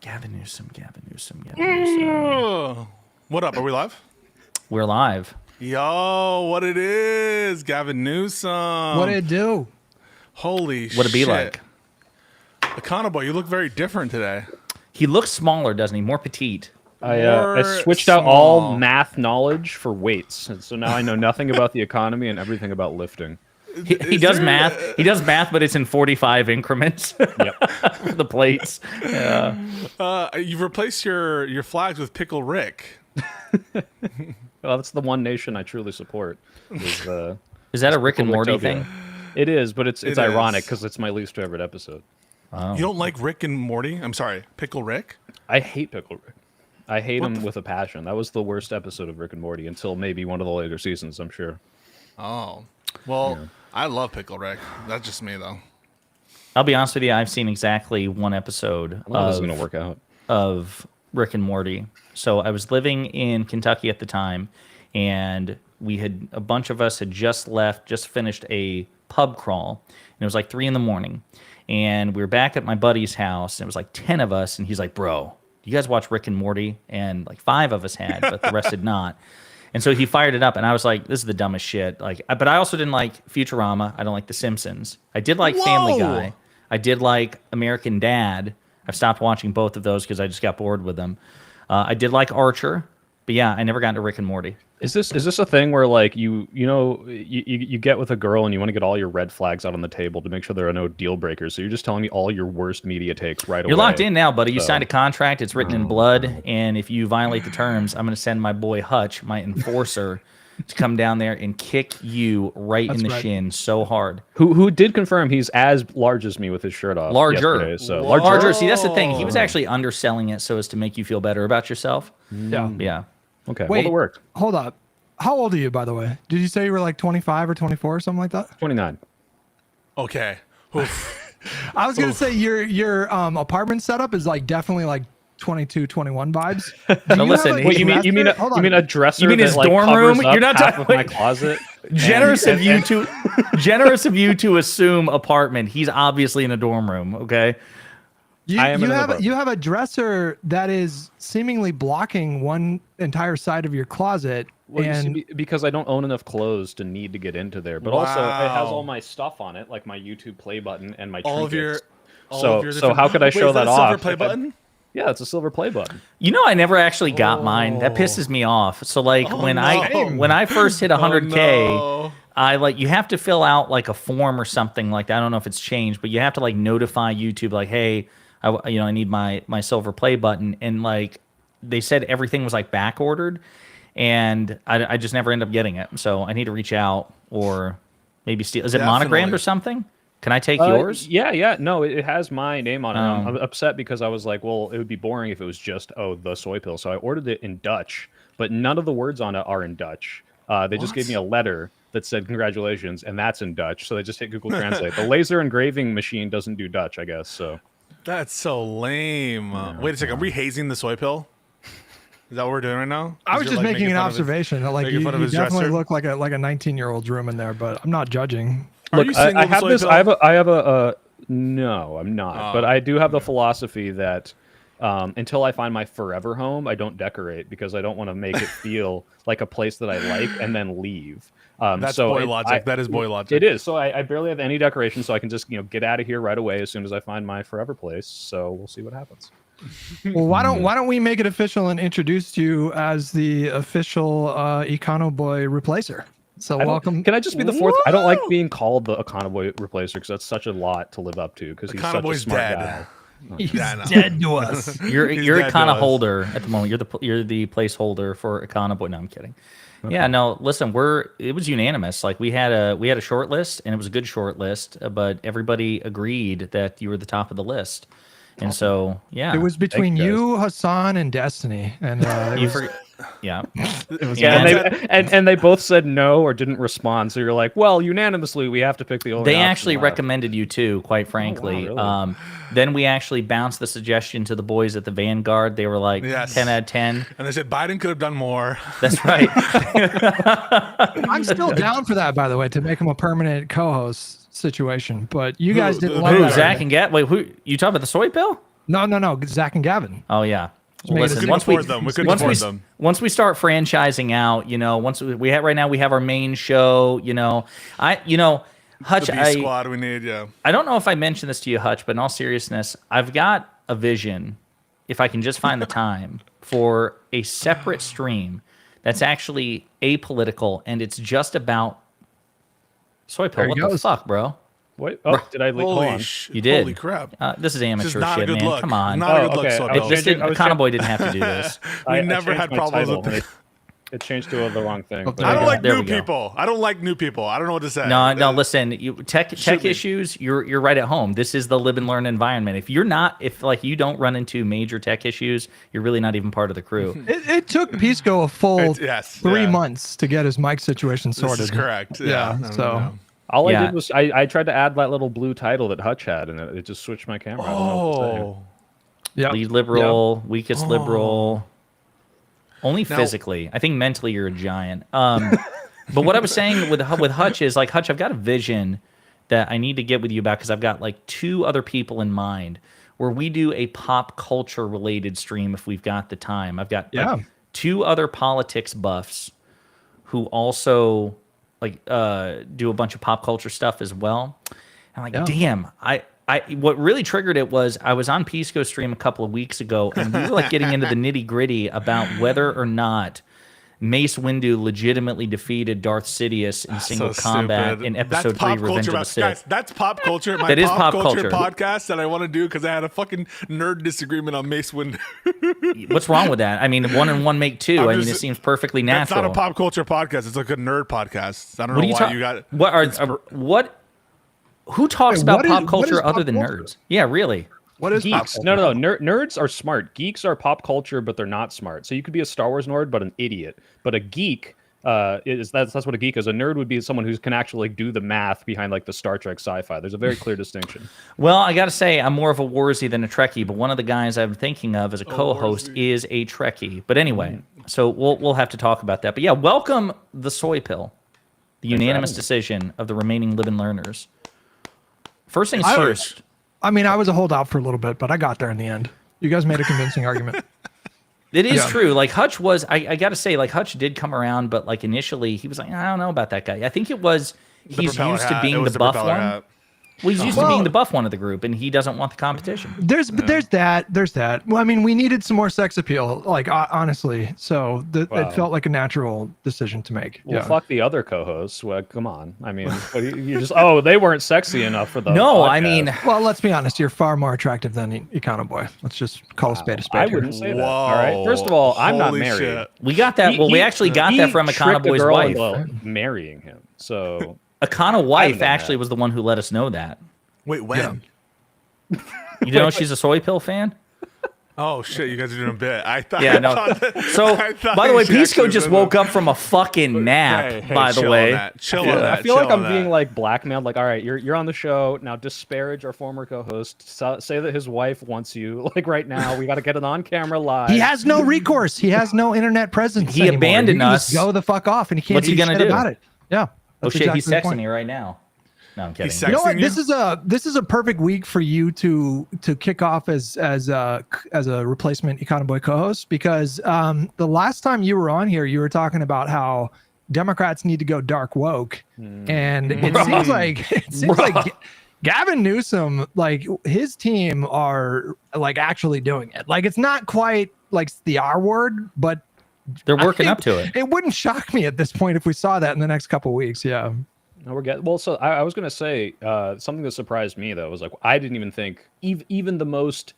Gavin Newsom, Gavin Newsom, Gavin Newsom. What up? Are we live? We're live. Yo, what it is? Gavin Newsom. What it do? Holy shit. What it be like? Econoboy, you look very different today. He looks smaller, doesn't he? More petite. I switched out all math knowledge for weights, and so now I know nothing about the economy and everything about lifting. He does math. He does math, but it's in 45 increments. Yep. For the plates. Yeah. You've replaced your flags with Pickle Rick. Well, that's the one nation I truly support. Is that a Rick and Morty Tobia. thing? It is, but it's It ironic is. because it's my least favorite episode. Oh. You don't like Rick and Morty? I'm sorry, Pickle Rick? I hate Pickle Rick. I hate him with a passion. That was the worst episode of Rick and Morty until maybe one of the later seasons, I'm sure. Oh. Well, yeah. I love Pickle Rick. That's just me, though. I'll be honest with you. I've seen exactly one episode This is going to work out. Of Rick and Morty. So I was living in Kentucky at the time, and a bunch of us had just finished a pub crawl, and it was like 3 a.m, and we were back at my buddy's house, and it was like 10 of us, and he's like, "Bro, you guys watch Rick and Morty?" And like 5 of us had, but the rest did not. And so he fired it up, and I was like, "This is the dumbest shit." But I also didn't like Futurama. I don't like The Simpsons. I did like Family Guy. I did like American Dad. I've stopped watching both of those because I just got bored with them. I did like Archer, but yeah, I never got into Rick and Morty. Is this a thing where like you get with a girl and you want to get all your red flags out on the table to make sure there are no deal breakers? So you're just telling me all your worst media takes right away. You're locked in now, buddy. You signed a contract. It's written in blood, and if you violate the terms, I'm going to send my boy Hutch, my enforcer, to come down there and kick you in the shin so hard. Who did confirm he's as large as me with his shirt off. Larger. So larger. See, that's the thing. He was actually underselling it so as to make you feel better about yourself. Yeah. Okay. Wait, well, it worked. Hold up. How old are you, by the way? Did you say you were like 25 or 24 or something like that? 29. Okay. I was gonna say your apartment setup is like definitely like 22, 21 vibes. No, listen. You mean a dresser? You mean his that, like, dorm room? You're not talking talking my closet. Generous of you to assume apartment. He's obviously in a dorm room. Okay. You have a dresser that is seemingly blocking one entire side of your closet. Well, you see, because I don't own enough clothes to need to get into there, but also it has all my stuff on it, like my YouTube play button and my trinkets. So how could I show that off? Silver play button? Yeah, it's a silver play button. You know, I never actually got mine. That pisses me off. So like when I first hit 100K, you have to fill out like a form or something like that. I don't know if it's changed, but you have to like notify YouTube like, hey, I need my silver play button, and like they said everything was like back ordered, and I just never end up getting it. So I need to reach out or maybe steal. Is it monogrammed or something? Can I take yours? Yeah. No, it has my name on it. I'm upset because I was like, well, it would be boring if it was just the soy pill. So I ordered it in Dutch, but none of the words on it are in Dutch. They just gave me a letter that said congratulations, and that's in Dutch. So they just hit Google Translate. The laser engraving machine doesn't do Dutch, I guess. So. That's so lame. Wait a second. Are we hazing the soy pill? Is that what we're doing right now? I was just making an observation. Like you definitely look like a 19-year-old's room in there, but I'm not judging. Look, I have this. I have a. No, I'm not. But I do have the philosophy that until I find my forever home, I don't decorate because I don't want to make it feel like a place that I like and then leave. That's boy logic. That is boy logic. It is. So I barely have any decoration, so I can just get out of here right away as soon as I find my forever place. So we'll see what happens. Well, why don't we make it official and introduce you as the official Econoboy replacer? So welcome. Can I just be the fourth? I don't like being called the Econoboy replacer because that's such a lot to live up to. Because he's such a smart guy. He's dead to us. You're Econo holder at the moment. You're the placeholder for Econoboy. No, I'm kidding. Okay. Yeah, no. Listen, it was unanimous. Like we had a short list, and it was a good short list. But everybody agreed that you were the top of the list. And so, yeah, it was between you, Hassan, and Destiny, and yeah, and they both said no or didn't respond. So you're like, well, unanimously, we have to pick the only. They actually recommended you too, quite frankly. Oh, wow, really? Then we actually bounced the suggestion to the boys at the Vanguard. They were like 10 out of 10, and they said Biden could have done more. That's right. I'm still down for that, by the way, to make him a permanent co-host situation. But you guys didn't love that. Zach and Gat. Wait, who you talking about? The soy pill? No. Zach and Gavin. Oh yeah. Well, made us- listen, We couldn't afford them. We couldn't afford them. Once we start franchising out, once we have right now, we have our main show. Hutch, The B squad we need. Yeah. I don't know if I mentioned this to you, Hutch, but in all seriousness, I've got a vision, if I can just find the time, for a separate stream that's actually apolitical and it's just about soy pill. There What he the goes. fuck, bro? What? Oh, did I leak? Hold on. You did. Holy crap. This is amateur not a shit, good man. look. Come on. Not a good Oh, look, okay. Soy I Pill. was This changing- I didn't, was Econo changing- Boy didn't have to do this. We never changed had my problems title, with and it changed to the wrong thing. Oh, there I you don't go. like There new we go. people. I don't like new people. I don't know what to say. No. Listen, tech me. issues. You're right at home. This is the live and learn environment. If you don't run into major tech issues, you're really not even part of the crew. It took Pisco a full Yes, 3 yeah. months to get his mic situation This sorted. is correct. Yeah, No, so- no. All I Yeah. did was I tried to add that little blue title that Hutch had, and it just switched my camera. I don't know what to say. Oh. Yeah. Lead liberal, weakest liberal. Only physically. I think mentally you're a giant. But what I was saying with Hutch is Hutch, I've got a vision that I need to get with you about because I've got 2 other people in mind where we do a pop culture related stream if we've got the time. I've got 2 other politics buffs who also do a bunch of pop culture stuff as well. I'm damn, what really triggered it was I was on Pisco stream a couple of weeks ago and we were getting into the nitty gritty about whether or not Mace Windu legitimately defeated Darth Sidious in single combat stupid. in That's episode 3 pop Revenge of culture, the Sith. guys, that's pop culture. My That is pop culture culture. podcast that I want to do because I had a fucking nerd disagreement on Mace Windu. What's wrong with that? I mean, 1 and 1 make 2. I'm I mean, just- it seems perfectly That's natural. not a pop culture podcast. It's like a nerd podcast. I don't What know are you why talking? you got. What are who talks Wait, about what is- pop what culture is other pop than culture? nerds? Yeah, really. What is pop Geeks. culture? No. Nerds are smart. Geeks are pop culture, but they're not smart. So you could be a Star Wars nerd, but an idiot. But a geek that's what a geek is. A nerd would be someone who can actually do the math behind the Star Trek sci-fi. There's a very clear distinction. Well, I got to say, I'm more of a Warzy than a Trekkie, but one of the guys I'm thinking of as a co-host is a Trekkie. But anyway, so we'll have to talk about that. But yeah, welcome the soy pill, the unanimous decision of the remaining live and learners. First things first. I mean, I was a holdout for a little bit, but I got there in the end. You guys made a convincing argument. It is Yeah. true. Hutch was, I got to say, Hutch did come around, but initially he was like, I don't know about that guy. I think it was The he's propeller used to hat. being It the was buff propeller one. hat. Well, he's used to Well- being the buff one of the group, and he doesn't want the competition. There's that. Well, I mean, we needed some more sex appeal, honestly. So Wow. it felt like a natural decision to make. Well, Yeah. fuck the other co-hosts. Well, come on. I mean, you just they weren't sexy enough for the No, podcast. I mean, Well, let's be honest. You're far more attractive than Econo Boy. Let's just call a spade a spade. I here. wouldn't say that. Whoa. All right. First of all, I'm not Holy married. shit. we got that. We actually got that from Econo tricked a Boy's girl wife. into marrying him. So Econo wife done actually that. was the one who let us know that. Wait, when? You know she's a soy pill fan? Oh shit! You guys are doing a bit. I thought. Yeah, I no. thought that- So, I thought by the way, she Pisco actually just said woke that. up from a fucking nap, Hey, by the chill way. on that. Chill Yeah, on that. I feel like chill I'm on being that. blackmailed. All right, you're on the show now. Disparage our former co-host. Say that his wife wants you. Right now, we got to get it on camera live. He has no recourse. He has no internet presence. He anymore. abandoned He can just us. Go the fuck off, and he can't What's he do gonna shit do? about it. Yeah. Oh that's shit, he's exactly the texting point. me right now. No, I'm kidding. He's You know what? Texting you? This is a perfect week for you to kick off as a replacement Econo Boy co-host because the last time you were on here, you were talking about how Democrats need to go dark woke, and it seems like Gavin Newsom, his team are actually doing it. It's not quite the R word, but They're working I up to it. It wouldn't shock me at this point if we saw that in the next couple weeks. Yeah. No, we're getting well. So I was gonna say something that surprised me though was I didn't even think even the most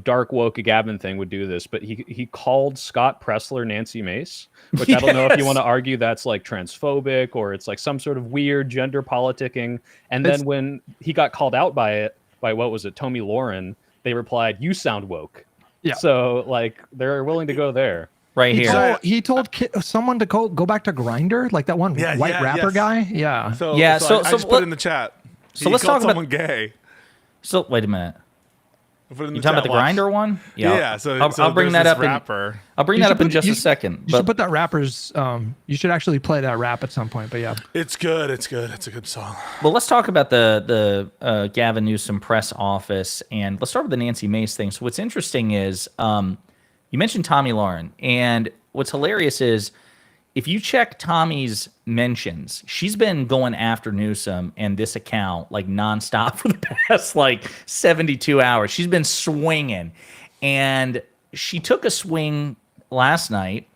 dark woke Gavin thing would do this, but he called Scott Pressler Nancy Mace, which I don't know if you want to argue that's transphobic or it's some sort of weird gender politicking. And then when he got called out by what was it, Tommy Lauren, they replied, "You sound woke." Yeah. So they're willing to go there. Right here. He told someone to go back to Grindr, that one Yeah, white yeah, rapper yes. guy. Yeah. So, Yeah, so I so just put let- it in the chat. so He let's called talk about- someone gay. So wait a minute. Put it in You the talking about chat, the watch. Grinder one? Yeah. So I'll bring there's that this up. rapper. I'll bring You that should up in put- just you a should- second. You should put that rapper's. You should actually play that rap at some point. But yeah, It's good. It's good. It's a good song. Well, let's talk about the Gavin Newsom press office, and let's start with the Nancy Mace thing. So what's interesting is you mentioned Tommy Lauren, and what's hilarious is if you check Tommy's mentions, she's been going after Newsom and this account like nonstop for the past like 72 hours. She's been swinging, and she took a swing last night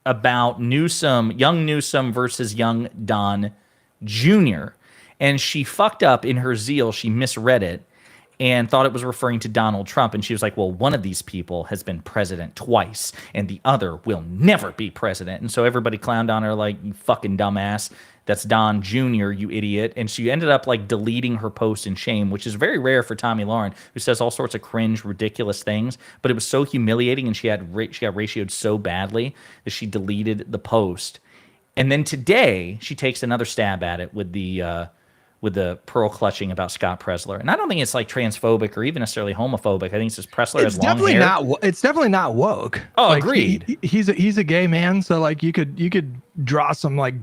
about Newsom, young Newsom versus young Don Jr. And she fucked up in her zeal. She misread it and thought it was referring to Donald Trump. And she was like, well, one of these people has been president twice and the other will never be president. And so everybody clowned on her like, you fucking dumbass. That's Don Jr., you idiot. And she ended up like deleting her post in shame, which is very rare for Tommy Lauren, who says all sorts of cringe, ridiculous things. But it was so humiliating, and she got ratioed so badly that she deleted the post. And then today she takes another stab at it with the pearl clutching about Scott Presler. And I don't think it's like transphobic or even necessarily homophobic. I think it's just Presler has long hair. It's definitely not woke. Oh, like, agreed. He's a gay man, so like you could draw some like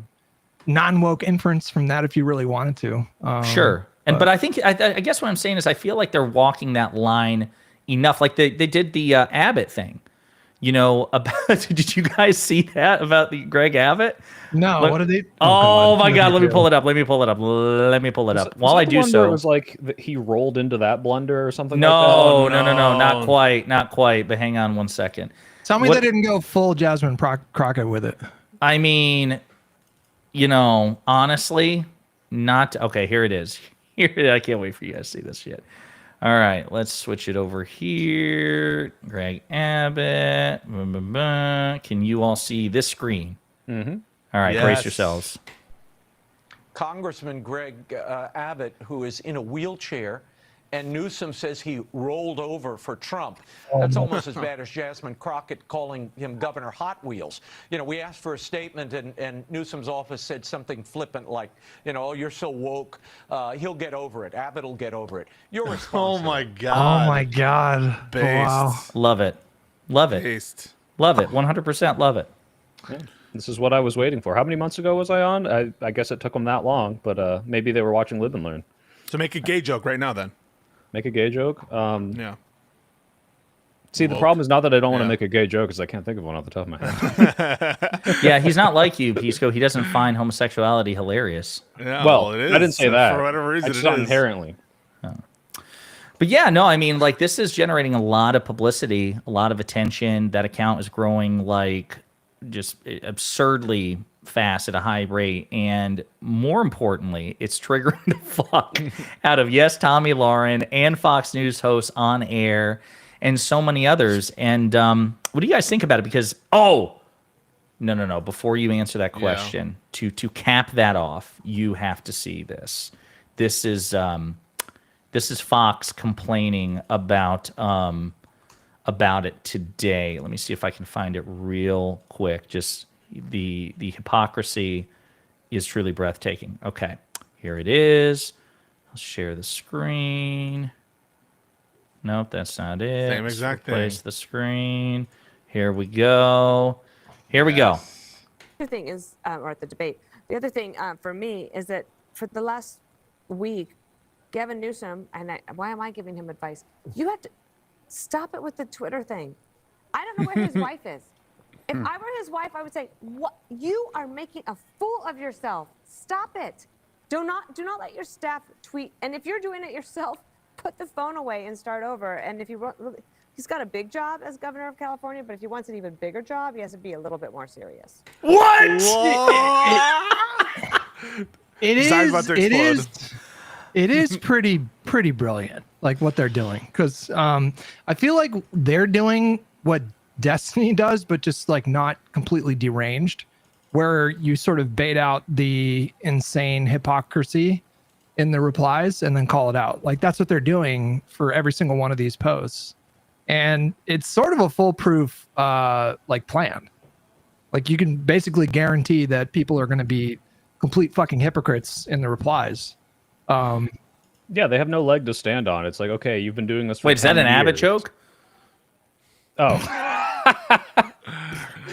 non-woke inference from that if you really wanted to. Sure. But I think I guess what I'm saying is I feel like they're walking that line enough. Like they did the Abbott thing. You know, about did you guys see that about the Greg Abbott? No, Look, what did they? Oh my God! Let me do? pull it up. Let me pull it up. While I do so, it was like he rolled into that blunder or something. No, like that? no, not quite. But hang on one second. Tell me What- they didn't go full Jasmine Crockett with it. I mean, you know, honestly, not okay. Here it is. Here, I can't wait for you guys to see this shit. All right, let's switch it over here. Greg Abbott. Can you all see this screen? Mm-hmm. All right, Yes. brace yourselves. Congressman Greg Abbott, who is in a wheelchair, and Newsom says he rolled over for Trump. That's almost as bad as Jasmine Crockett calling him Governor Hot Wheels. You know, we asked for a statement, and Newsom's office said something flippant like, you know, oh, you're so woke. He'll get over it. Abbott will get over it. Your response. Oh my Oh God. my God! Based. Wow. Love it. Love it. Based. Love it. 100% love it. Yeah. This is what I was waiting for. How many months ago was I on? I guess it took them that long, but maybe they were watching Live and Learn. So make a gay joke right now, then. Make a gay joke. Yeah. See, the Woke. problem is not that I don't want to Yeah. make a gay joke, because I can't think of one off the top of my head. Yeah, he's not like you, Pisco. He doesn't find homosexuality hilarious. Yeah. Well, it is. I didn't say that. For whatever reason, It's it not is. inherently. But yeah, no, I mean, like, this is generating a lot of publicity, a lot of attention. That account is growing like just absurdly fast at a high rate. And more importantly, it's triggering the fuck out of, yes, Tommy Lauren and Fox News hosts on air and so many others. And what do you guys think about it? Because, no. Before you answer that question, to cap that off, you have to see this. This is Fox complaining about it today. Let me see if I can find it real quick. Just the hypocrisy is truly breathtaking. Okay, here it is. I'll share the screen. Nope, that's not it. Same exact Replace thing. the screen. Here we go. Here we go. The other thing is, or at the debate, the other thing for me is that for the last week, Gavin Newsom, and why am I giving him advice? You have to stop it with the Twitter thing. I don't know where his wife is. If I were his wife, I would say, "What? You are making a fool of yourself. Stop it. Do not let your staff tweet. And if you're doing it yourself, put the phone away and start over. And if you he's got a big job as governor of California, but if he wants an even bigger job, he has to be a little bit more serious." What? Design's about to explode. It is pretty brilliant, like what they're doing, because I feel like they're doing what Destiny does, but just like not completely deranged, where you sort of bait out the insane hypocrisy in the replies and then call it out. Like that's what they're doing for every single one of these posts, and it's sort of a foolproof like plan. Like you can basically guarantee that people are going to be complete fucking hypocrites in the replies. Yeah, they have no leg to stand on. It's like, okay, you've been doing this for Wait, is that 10 an Abbott years. joke? Oh.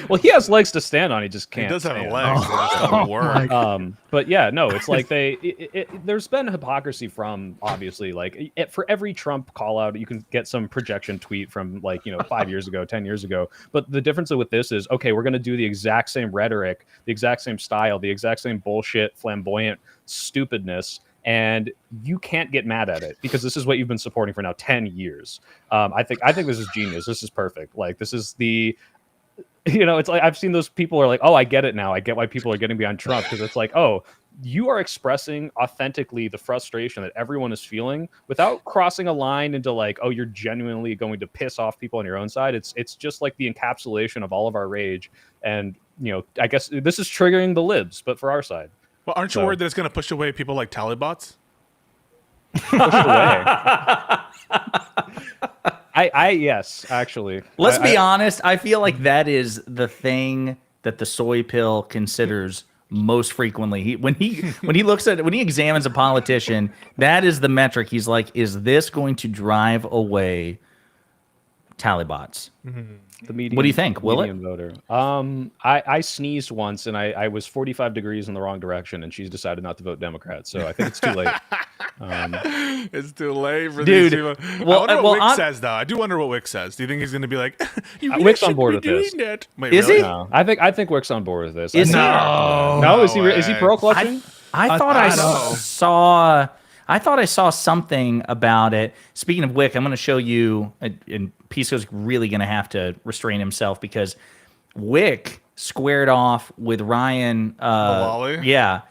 Well, he has legs to stand on. He just can't. He does have stand. legs. They just don't work. But yeah, no, it's like there's been hypocrisy from, obviously, like for every Trump call out, you can get some projection tweet from 5 years ago, 10 years ago. But the difference with this is, okay, we're going to do the exact same rhetoric, the exact same style, the exact same bullshit, flamboyant stupidness. And you can't get mad at it because this is what you've been supporting for now 10 years. I think this is genius. This is perfect. Like, this is the, it's like I've seen those people are like, oh, I get it now. I get why people are getting behind Trump, because it's like, oh, you are expressing authentically the frustration that everyone is feeling without crossing a line into like, oh, you're genuinely going to piss off people on your own side. It's just like the encapsulation of all of our rage. And, I guess this is triggering the libs, but for our side. Well, aren't you worried that it's going to push away people like Talibots? Push away. Yes, actually. Let's be honest. I feel like that is the thing that the soy pill considers most frequently. When he examines a politician, that is the metric. He's like, is this going to drive away Talibots? The median, what do you think? Will it? Voter. I sneezed once and I was 45 degrees in the wrong direction, and she's decided not to vote Democrat. So I think it's too late. It's too late for Dude, these people. well, I wonder what well, Wick says, though. I do wonder what Wick says. Do you think he's going to be like, you really Wick's on shouldn't board be with doing this. that? Wait, Is really? he? No, I think Wick's on board with this. Is he? No, is he pro clutching? I thought I thought I saw something about it. Speaking of Wick, I'm going to show you, and Pisco's really going to have to restrain himself because Wick squared off with Ryan. Malali? Yeah,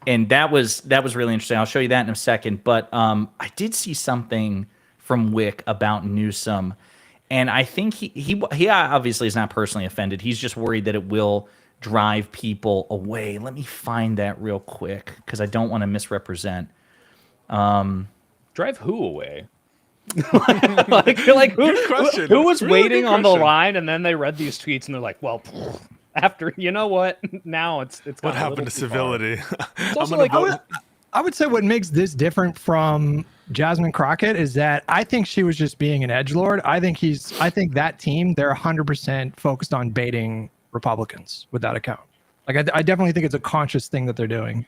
and that was really interesting. I'll show you that in a second. But I did see something from Wick about Newsom, and I think he obviously is not personally offended. He's just worried that it will drive people away. Let me find that real quick because I don't want to misrepresent. Drive who away? like who was Really waiting good on the question. line, and then they read these tweets and they're like, well, after now it's What happened to civility? It's also like, I would say what makes this different from Jasmine Crockett is that I think she was just being an edgelord. I think that team, they're 100% focused on baiting Republicans with that account. Like, I definitely think it's a conscious thing that they're doing.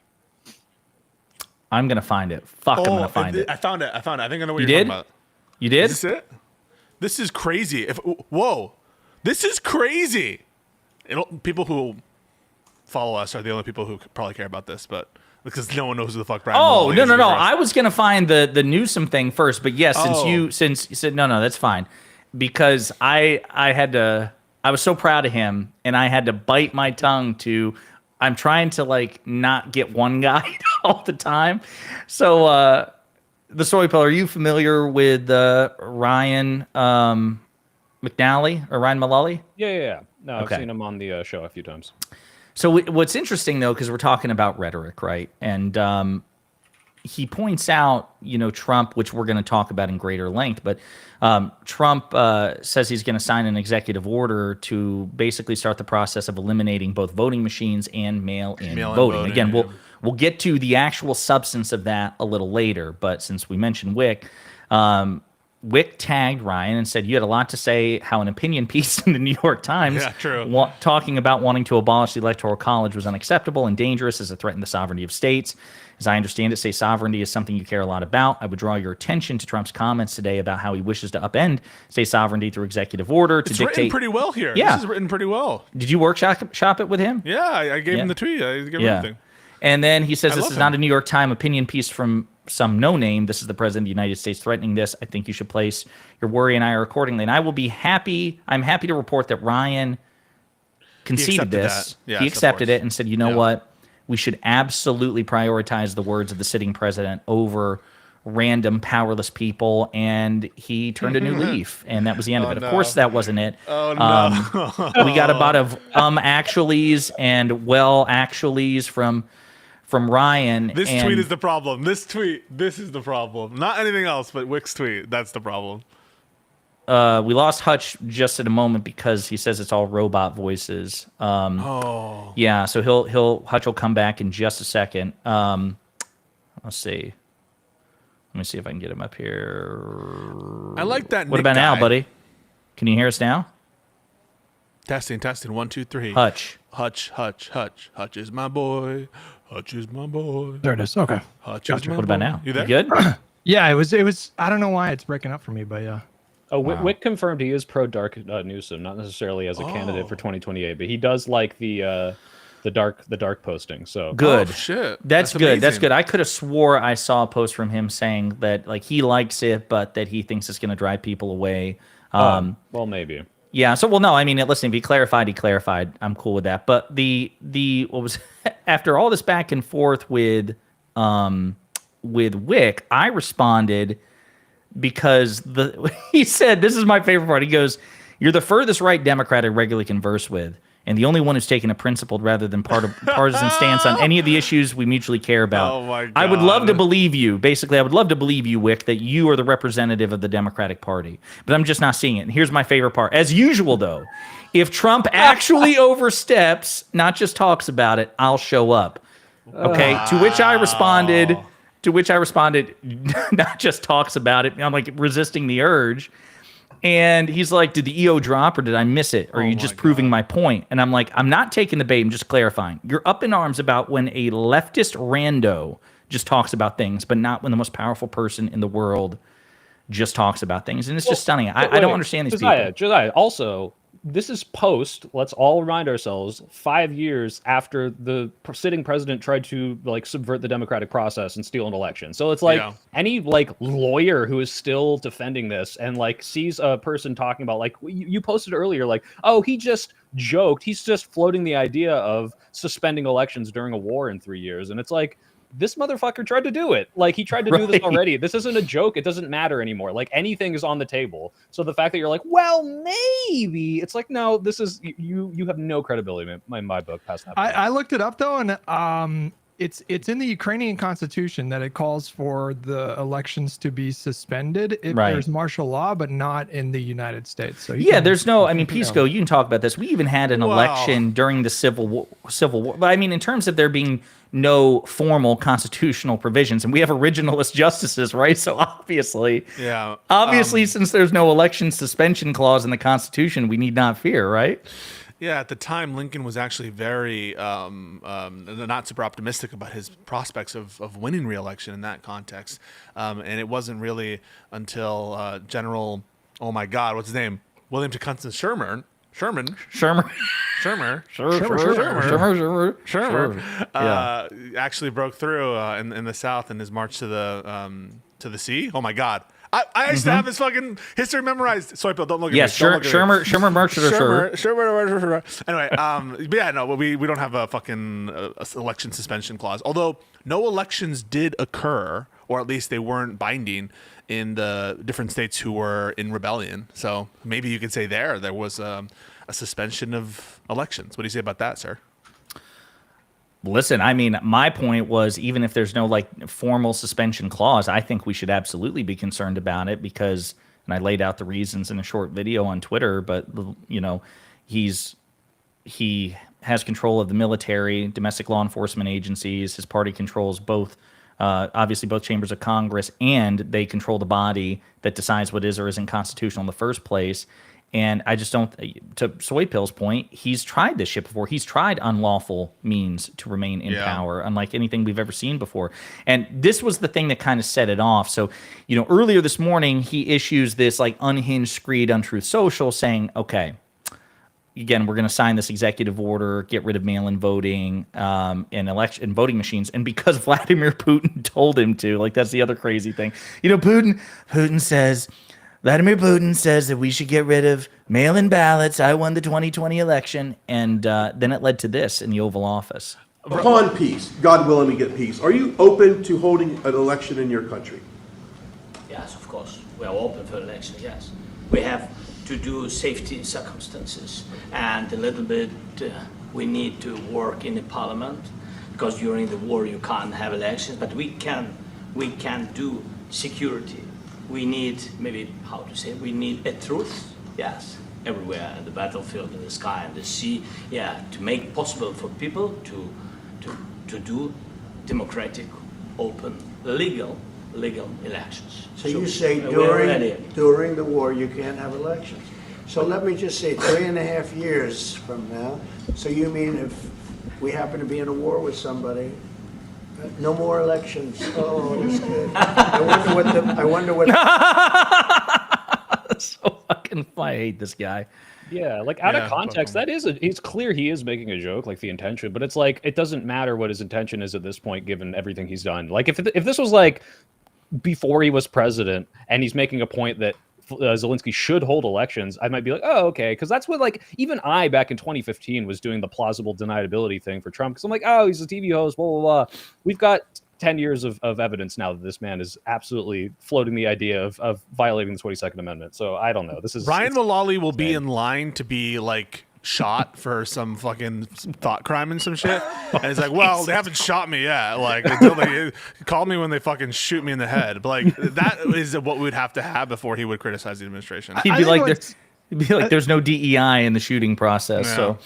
I'm gonna find it. I'm gonna find it. I found it. I think I know what You you're did? talking about. You did? Is this it? This is crazy. Whoa, this is crazy. People who follow us are the only people who probably care about this, but because no one knows who the fuck Brian. Oh, Maloney no. is in the rest. I was gonna find the Newsom thing first, but yes, since you said no, that's fine. Because I was so proud of him, and I had to bite my tongue to. I'm trying to like not get one guy all the time. So the soy pill. Are you familiar with Ryan McNally or Ryan Mullally? yeah. No, Okay. I've seen him on the show a few times. So what's interesting though, because we're talking about rhetoric, right? And he points out, Trump, which we're going to talk about in greater length, but Trump says he's going to sign an executive order to basically start the process of eliminating both voting machines and mail-in voting. Again, we'll get to the actual substance of that a little later, but since we mentioned Wick, Wick tagged Ryan and said, you had a lot to say how an opinion piece in the New York Times talking about wanting to abolish the Electoral College was unacceptable and dangerous as it threatened the sovereignty of states. As I understand it, state sovereignty is something you care a lot about. I would draw your attention to Trump's comments today about how he wishes to upend state sovereignty through executive order to dictate. Written pretty well here. Yeah. This is written pretty well. Did you shop it with him? Yeah, I gave him the tweet. I gave him everything. And then he says, this love is him. not a New York Times opinion piece from some no-name. This is the president of the United States threatening this. I think you should place your worry and ire accordingly. And I will be happy. I'm happy to report that Ryan conceded this. Yes, He of accepted course. it and said, you know what? We should absolutely prioritize the words of the sitting president over random powerless people. And he turned a new leaf. And that was the end of it. no. Of course, that wasn't it. Oh, no. We got a lot of actuallys and well actuallys from Ryan. This tweet is the problem. This is the problem. Not anything else, but Wick's tweet. That's the problem. We lost Hutch just at a moment because he says it's all robot voices. Yeah, so Hutch will come back in just a second. Let's see. Let me see if I can get him up here. I like that. What Nick about now, guy. buddy? Can you hear us now? Testing. 1, 2, 3. Hutch. Hutch. Hutch is my boy. Hutch is my boy. There it is. Okay. Hutch is my What about boy. now? You there? good? Yeah, it was. I don't know why it's breaking up for me, but yeah. Oh, Wick confirmed he is pro Dark Newsom, not necessarily as a candidate for 2028, but he does like the dark posting. So Good. Oh, shit. That's good. That's amazing. good. I could have swore I saw a post from him saying that like he likes it, but that he thinks it's going to drive people away. well, maybe. Yeah. So, well, no. I mean, listen. If he clarified, he clarified. I'm cool with that. But the what was after all this back and forth with Wick, I responded because he said, this is my favorite part. He goes, "You're the furthest right Democrat I regularly converse with, and the only one who's taken a principled rather than partisan stance on any of the issues we mutually care about. Oh my I would love to God. believe you. Basically, I would love to believe you, Wick, that you are the representative of the Democratic Party. But I'm just not seeing it. And here's my favorite part. As usual, though, if Trump actually oversteps, not just talks about it, I'll show up." Okay. To which I responded, not just talks about it. I'm like resisting the urge. And he's like, "Did the EO drop or did I miss it? Or are you just proving my point?" And I'm like, "I'm not taking the bait. I'm just clarifying. You're up in arms about when a leftist rando just talks about things, but not when the most powerful person in the world just talks about things." And it's just stunning. I don't understand these people. Josiah, also, this is post, let's all remind ourselves, 5 years after the sitting president tried to like subvert the democratic process and steal an election. So it's like any like lawyer who is still defending this and like sees a person talking about like you posted earlier, like, oh, he just joked. He's just floating the idea of suspending elections during a war in 3 years. And it's like, this motherfucker tried to do it. Like, he tried to do this already. This isn't a joke. It doesn't matter anymore. Like, anything is on the table. So the fact that you're like, well, maybe, it's like, no, this is, you have no credibility in my book past that point. I looked it up though, and it's in the Ukrainian constitution that it calls for the elections to be suspended if there's martial law, but not in the United States. So there's no. I mean, Pisco, you can talk about this. We even had an election during the Civil War. But I mean, in terms of there being no formal constitutional provisions, and we have originalist justices, right? So obviously, since there's no election suspension clause in the Constitution, we need not fear, right? Yeah, at the time, Lincoln was actually very not super optimistic about his prospects of winning re-election in that context. And it wasn't really until General, oh my God, what's his name? William Tecumseh Sherman actually broke through in the South in his march to the sea. Oh my God. I used to have this fucking history memorized. Soypil, don't look at me. Yes, Shermer Mercer. Anyway, but yeah, no, we don't have a fucking election suspension clause. Although no elections did occur, or at least they weren't binding in the different states who were in rebellion. So maybe you could say there was a suspension of elections. What do you say about that, sir? Listen, I mean, my point was, even if there's no like formal suspension clause, I think we should absolutely be concerned about it because, and I laid out the reasons in a short video on Twitter, but you know, he has control of the military, domestic law enforcement agencies. His party controls both, obviously both chambers of Congress, and they control the body that decides what is or isn't constitutional in the first place. And I just don't, to Soypil's point, he's tried this shit before. He's tried unlawful means to remain in power, unlike anything we've ever seen before. And this was the thing that kind of set it off. So, you know, earlier this morning, he issues this like unhinged screed on Truth Social saying, okay, again, we're going to sign this executive order, get rid of mail-in voting and election voting machines. And because Vladimir Putin told him to, like, that's the other crazy thing. You know, Putin says, Vladimir Putin says that we should get rid of mail-in ballots. I won the 2020 election. And then it led to this in the Oval Office. Upon peace, God willing we get peace, are you open to holding an election in your country? Yes, of course. We are open for election, yes. We have to do safety circumstances. And a little bit, we need to work in the parliament because during the war you can't have elections, but we can do security. We need, we need a truth, yes, everywhere, in the battlefield, in the sky, in the sea, to make possible for people to do democratic, open, legal legal elections. So you say we're ready. during the war you can't have elections. So let me just say 3.5 years from now. So you mean if we happen to be in a war with somebody, no more elections? Oh, that's good. I wonder what. So fucking, I hate this guy. Yeah, like out Yeah, of context, fucking- it's clear he is making a joke, like the intention, but it's like it doesn't matter what his intention is at this point, given everything he's done. Like if this was like before he was president and he's making a point that Zelensky should hold elections, I might be like, oh, okay, because that's what like even I back in 2015 was doing the plausible deniability thing for Trump, because I'm like, oh, he's a TV host, blah blah blah. We've got 10 years of evidence now that this man is absolutely floating the idea of violating the 22nd Amendment. So I don't know. This is Ryan it's Mullally will be insane. in line to be like shot for some fucking thought crime and some shit. And it's like, well, they haven't shot me yet. Like, until they call me when they fucking shoot me in the head. But like, that is what we'd have to have before he would criticize the administration. He'd I be think like, what's- he'd be like, there's no DEI in the shooting process. Yeah. So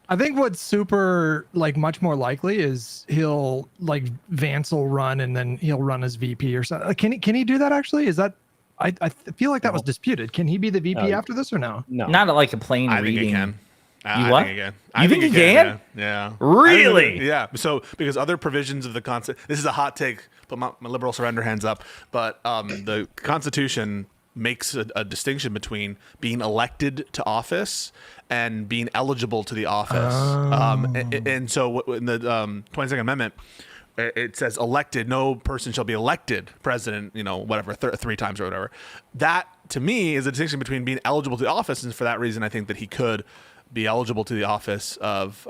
I think what's super like much more likely is he'll like Vance will run and then he'll run as VP or something. Can he do that actually? Is that I feel like that was disputed. Can he be the VP after this or no? No. not like a plain I think reading. he can. You what? I think he can. You think he can? Yeah. Really? Yeah. So because other provisions of the Constitution, this is a hot take, but my liberal surrender hands up. But the Constitution makes a distinction between being elected to office and being eligible to the office. And so in the 22nd Amendment, it says elected. No person shall be elected president, whatever, 3 times or whatever. That, to me, is a distinction between being eligible to the office. And for that reason, I think that he could be eligible to the office of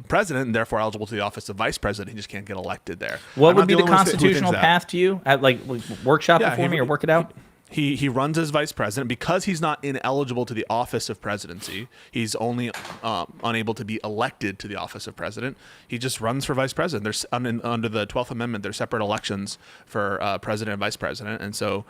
president and therefore eligible to the office of vice president. He just can't get elected there. What I'm would not be the only one who thinks constitutional that. path to you? Like workshop Yeah, it for he- me or work it out? He runs as vice president because he's not ineligible to the office of presidency. He's only unable to be elected to the office of president. He just runs for vice president. There's under the 12th Amendment, there's separate elections for president and vice president, and so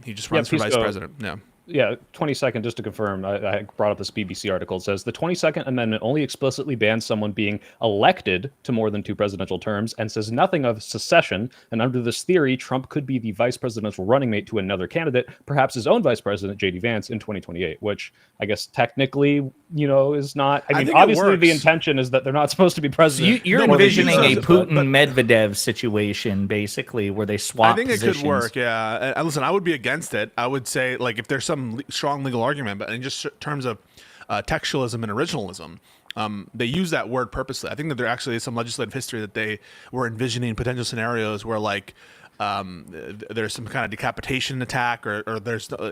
he just runs for vice Pisco. president. Yeah. Yeah, 22nd, just to confirm, I brought up this BBC article. It says the 22nd Amendment only explicitly bans someone being elected to more than 2 presidential terms and says nothing of secession. And under this theory, Trump could be the vice presidential running mate to another candidate, perhaps his own vice president, J.D. Vance, in 2028, which I guess technically, is not. I mean, think it obviously the works. intention is that they're not supposed to be president. You're No, well, they envisioning use a those, but- Putin-Medvedev situation, basically, where they swap I think positions. it could work. Yeah. Listen, I would be against it. I would say, like, if there's some strong legal argument, but in just terms of textualism and originalism, they use that word purposely. I think that there actually is some legislative history that they were envisioning potential scenarios where, like, there's some kind of decapitation attack, or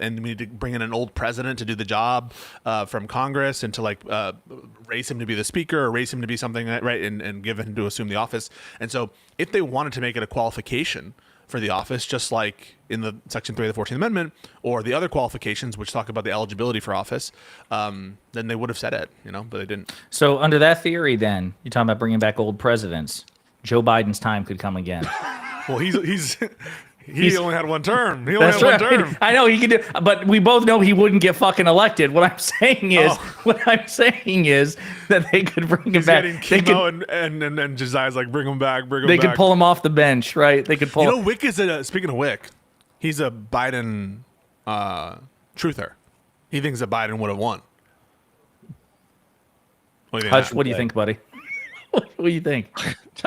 and we need to bring in an old president to do the job from Congress and to like raise him to be the speaker or raise him to be something, right, and give him to assume the office. And so if they wanted to make it a qualification for the office, just like in the Section 3 of the 14th Amendment or the other qualifications which talk about the eligibility for office, then they would have said it, but they didn't. So under that theory, then, you're talking about bringing back old presidents. Joe Biden's time could come again. Well, he only had one term. He only That's had one right. term. I know he could do, but we both know he wouldn't get fucking elected. What I'm saying is, that they could bring him He's back. getting They chemo could, and Josiah's like, bring him back, bring him they back. could pull him off the bench, right? They could pull. Wick is speaking of Wick, he's a Biden truther. He thinks that Biden would have won. What do you think? of Hutch, that? what do you think, buddy? What do you think?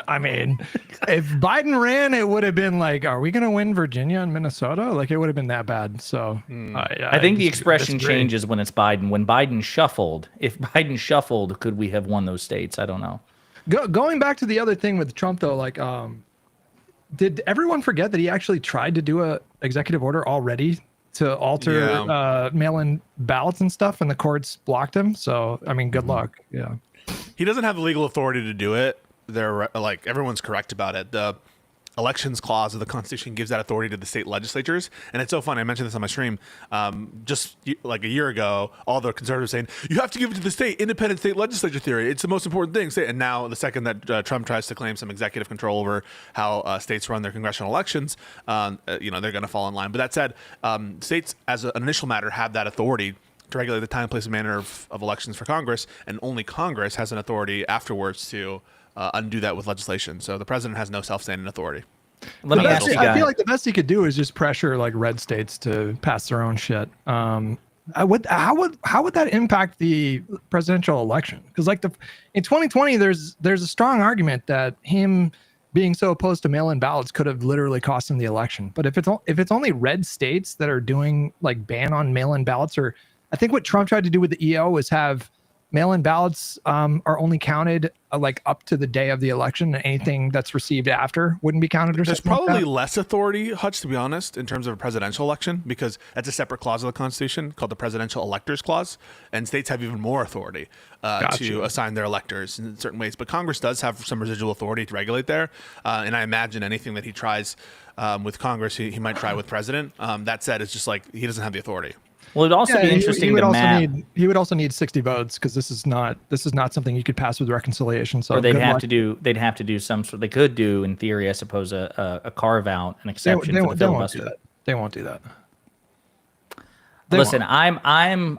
I mean, if Biden ran, it would have been like, are we going to win Virginia and Minnesota? Like, it would have been that bad. So I think the expression changes when it's Biden. When Biden shuffled, if Biden shuffled, could we have won those states? I don't know. Going back to the other thing with Trump, though, like, did everyone forget that he actually tried to do a executive order already to alter mail-in ballots and stuff, and the courts blocked him? So, I mean, good luck. Yeah. He doesn't have the legal authority to do it. They're like, everyone's correct about it. The elections clause of the Constitution gives that authority to the state legislatures. And it's so funny. I mentioned this on my stream. Just like a year ago, all the conservatives saying, you have to give it to the state, independent state legislature theory. It's the most important thing. And now the second that Trump tries to claim some executive control over how states run their congressional elections, they're going to fall in line. But that said, states as an initial matter have that authority to regulate the time, place, and manner of elections for Congress, and only Congress has an authority afterwards to undo that with legislation. So the president has no self-standing authority. Let me ask you I guys. feel like the best he could do is just pressure like red states to pass their own shit. How would that impact the presidential election? Because like in 2020, there's a strong argument that him being so opposed to mail-in ballots could have literally cost him the election. But if it's only red states that are doing like ban on mail-in ballots, or I think what Trump tried to do with the EO is have mail-in ballots are only counted like up to the day of the election, and anything that's received after wouldn't be counted. Or There's something probably like that. less authority, Hutch, to be honest, in terms of a presidential election, because that's a separate clause of the Constitution called the Presidential Electors Clause, and states have even more authority to assign their electors in certain ways. But Congress does have some residual authority to regulate there, and I imagine anything that he tries with Congress, he might try with President. That said, it's just like he doesn't have the authority. Well, it'd also be interesting to map. He would also need 60 votes because this is not something you could pass with reconciliation. So Or they'd have to do some sort. They could do, in theory, I suppose, a carve out, an exception for the filibuster. They won't do that. Listen, I am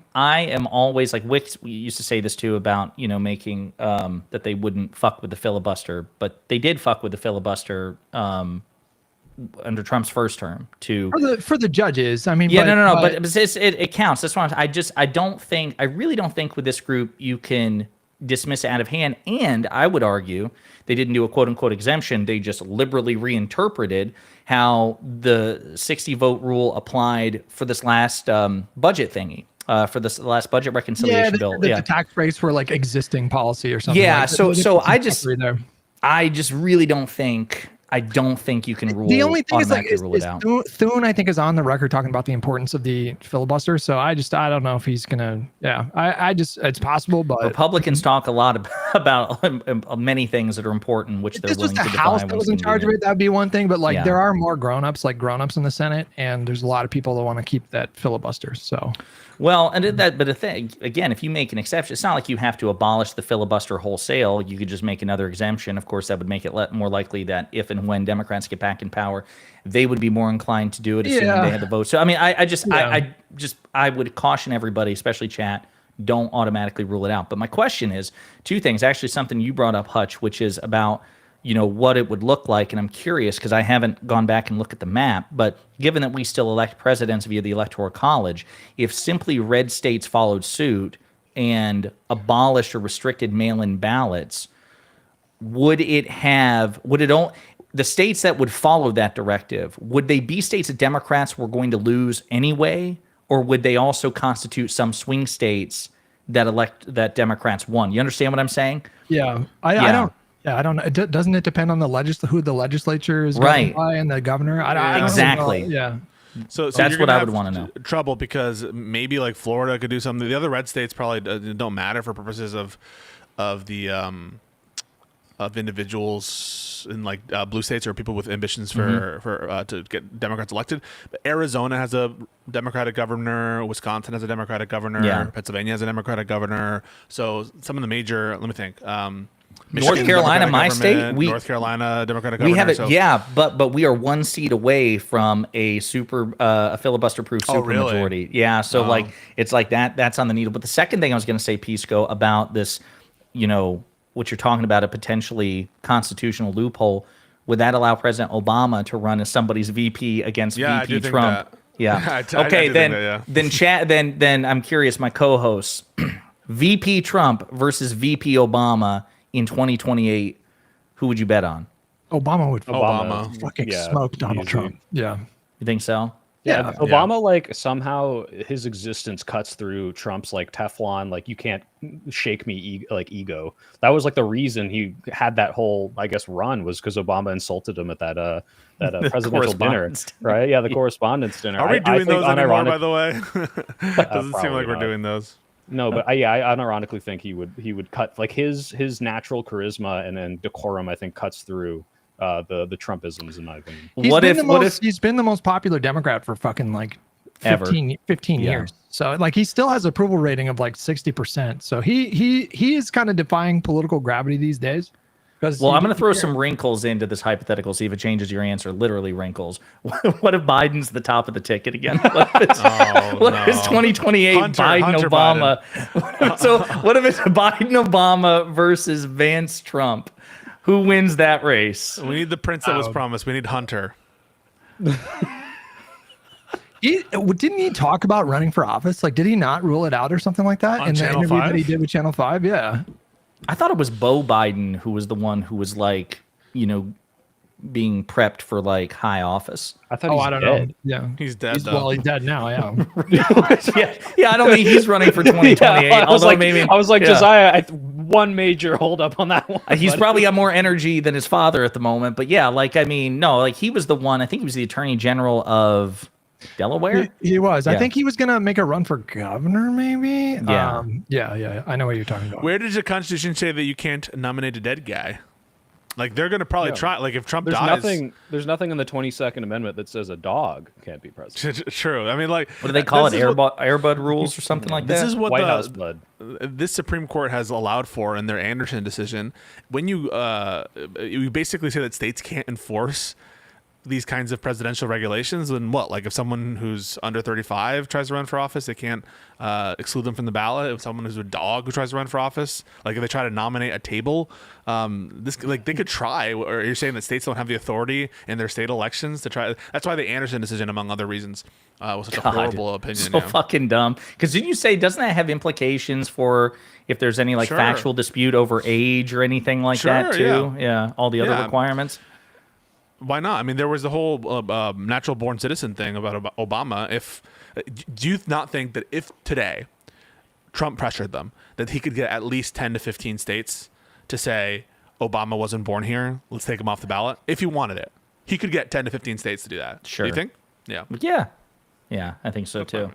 always like Wicks. We used to say this too about making that they wouldn't fuck with the filibuster, but they did fuck with the filibuster under Trump's first term for the judges. I mean, but it counts. That's why I really don't think with this group you can dismiss it out of hand. And I would argue they didn't do a quote unquote exemption. They just liberally reinterpreted how the 60 vote rule applied for this last budget thingy. For this last budget reconciliation bill. The tax breaks were like existing policy or something. Yeah. Like I just really don't think. I don't think you can rule. The only thing is rule it out. Thune, I think, is on the record talking about the importance of the filibuster. So I don't know if he's gonna. Yeah, it's possible, but Republicans talk a lot about many things that are important, which they're willing to define. Just a House that was in charge of it, that'd be one thing. But there are more grown-ups in the Senate, and there's a lot of people that want to keep that filibuster. So. Well, but the thing, again, if you make an exception, it's not like you have to abolish the filibuster wholesale. You could just make another exemption. Of course, that would make it more likely that if and when Democrats get back in power, they would be more inclined to do it, assuming they had the vote. So, I mean, I would caution everybody, especially chat, don't automatically rule it out. But my question is two things. Actually, something you brought up, Hutch, which is about what it would look like. And I'm curious because I haven't gone back and looked at the map. But given that we still elect presidents via the Electoral College, if simply red states followed suit and abolished or restricted mail-in ballots, the states that would follow that directive, would they be states that Democrats were going to lose anyway? Or would they also constitute some swing states that Democrats won? You understand what I'm saying? Yeah. I don't. Yeah, I don't know. Doesn't it depend on who the legislature is governed by and the governor? Exactly. Yeah. So that's what I would want to know. Trouble because maybe like Florida could do something. The other red states probably don't matter for purposes of individuals in like blue states or people with ambitions for to get Democrats elected. But Arizona has a Democratic governor. Wisconsin has a Democratic governor. Yeah. Pennsylvania has a Democratic governor. So some of the major. Let me think. North Carolina, my state, North Carolina Democratic governor. We have it, but we are one seat away from a filibuster-proof supermajority. Yeah, so it's like that. That's on the needle. But the second thing I was going to say, Pisco, about this, what you're talking about, a potentially constitutional loophole, would that allow President Obama to run as somebody's VP against VP Trump? Yeah. Okay, then I'm curious, my co-hosts, VP Trump versus VP Obama in 2028, who would you bet on? Obama fucking smoke Donald Trump. Yeah. You think so? Yeah. Obama, somehow his existence cuts through Trump's Teflon, you can't shake me ego. That was the reason he had that whole, I guess, run was because Obama insulted him at that presidential dinner, right? Yeah, the correspondence dinner. Are we doing those anymore, by the way? Doesn't seem like we're doing those. No, but I unironically think he would cut his natural charisma and decorum. I think cuts through the Trumpisms in my opinion. He's been the most popular Democrat for fucking 15 years. So he still has approval rating of 60%. So he is kind of defying political gravity these days. Well, I'm going to throw some wrinkles into this hypothetical, see if it changes your answer. Literally wrinkles. What if Biden's the top of the ticket again? What if it's 2028 Hunter Obama? So what if it's Biden Obama versus Vance Trump? Who wins that race? We need the prince that was promised. We need Hunter. Didn't he talk about running for office? Like, did he not rule it out or something like that On in the Channel interview 5? that he did with Channel 5? Yeah. I thought it was Beau Biden who was the one who was like, being prepped for like high office. I thought he's I don't dead. know. Yeah. He's dead, though. Well, he's dead now, yeah. yeah, I don't think he's running for 2028. I was although like, maybe yeah. Josiah, one major hold up on that one. He's probably got more energy than his father at the moment. But yeah, he was the one. I think he was the Attorney General of Delaware. He was. Yeah. I think he was going to make a run for governor, maybe. Yeah. Yeah. I know what you're talking about. Where does the Constitution say that you can't nominate a dead guy? Like, they're going to probably try. Like, if Trump dies. There's nothing in the 22nd Amendment that says a dog can't be president. True. I mean, like. What do they call it? Airbud rules or something like that? This is what White House blood. This Supreme Court has allowed for in their Anderson decision. When you basically say that states can't enforce these kinds of presidential regulations, then what? Like, if someone who's under 35 tries to run for office, they can't exclude them from the ballot. If someone who's a dog who tries to run for office, like if they try to nominate a table, they could try. Or you're saying that states don't have the authority in their state elections to try? That's why the Anderson decision, among other reasons, was such a horrible opinion. So fucking dumb. Because didn't you say, doesn't that have implications for if there's any like factual dispute over age or anything like that too? Yeah, all the other requirements. Why not? I mean, there was the whole natural born citizen thing about Obama. Do you not think that if today Trump pressured them, that he could get at least 10 to 15 states to say Obama wasn't born here, let's take him off the ballot? If he wanted it, he could get 10 to 15 states to do that. Sure. Do you think? Yeah. Yeah, I think so too.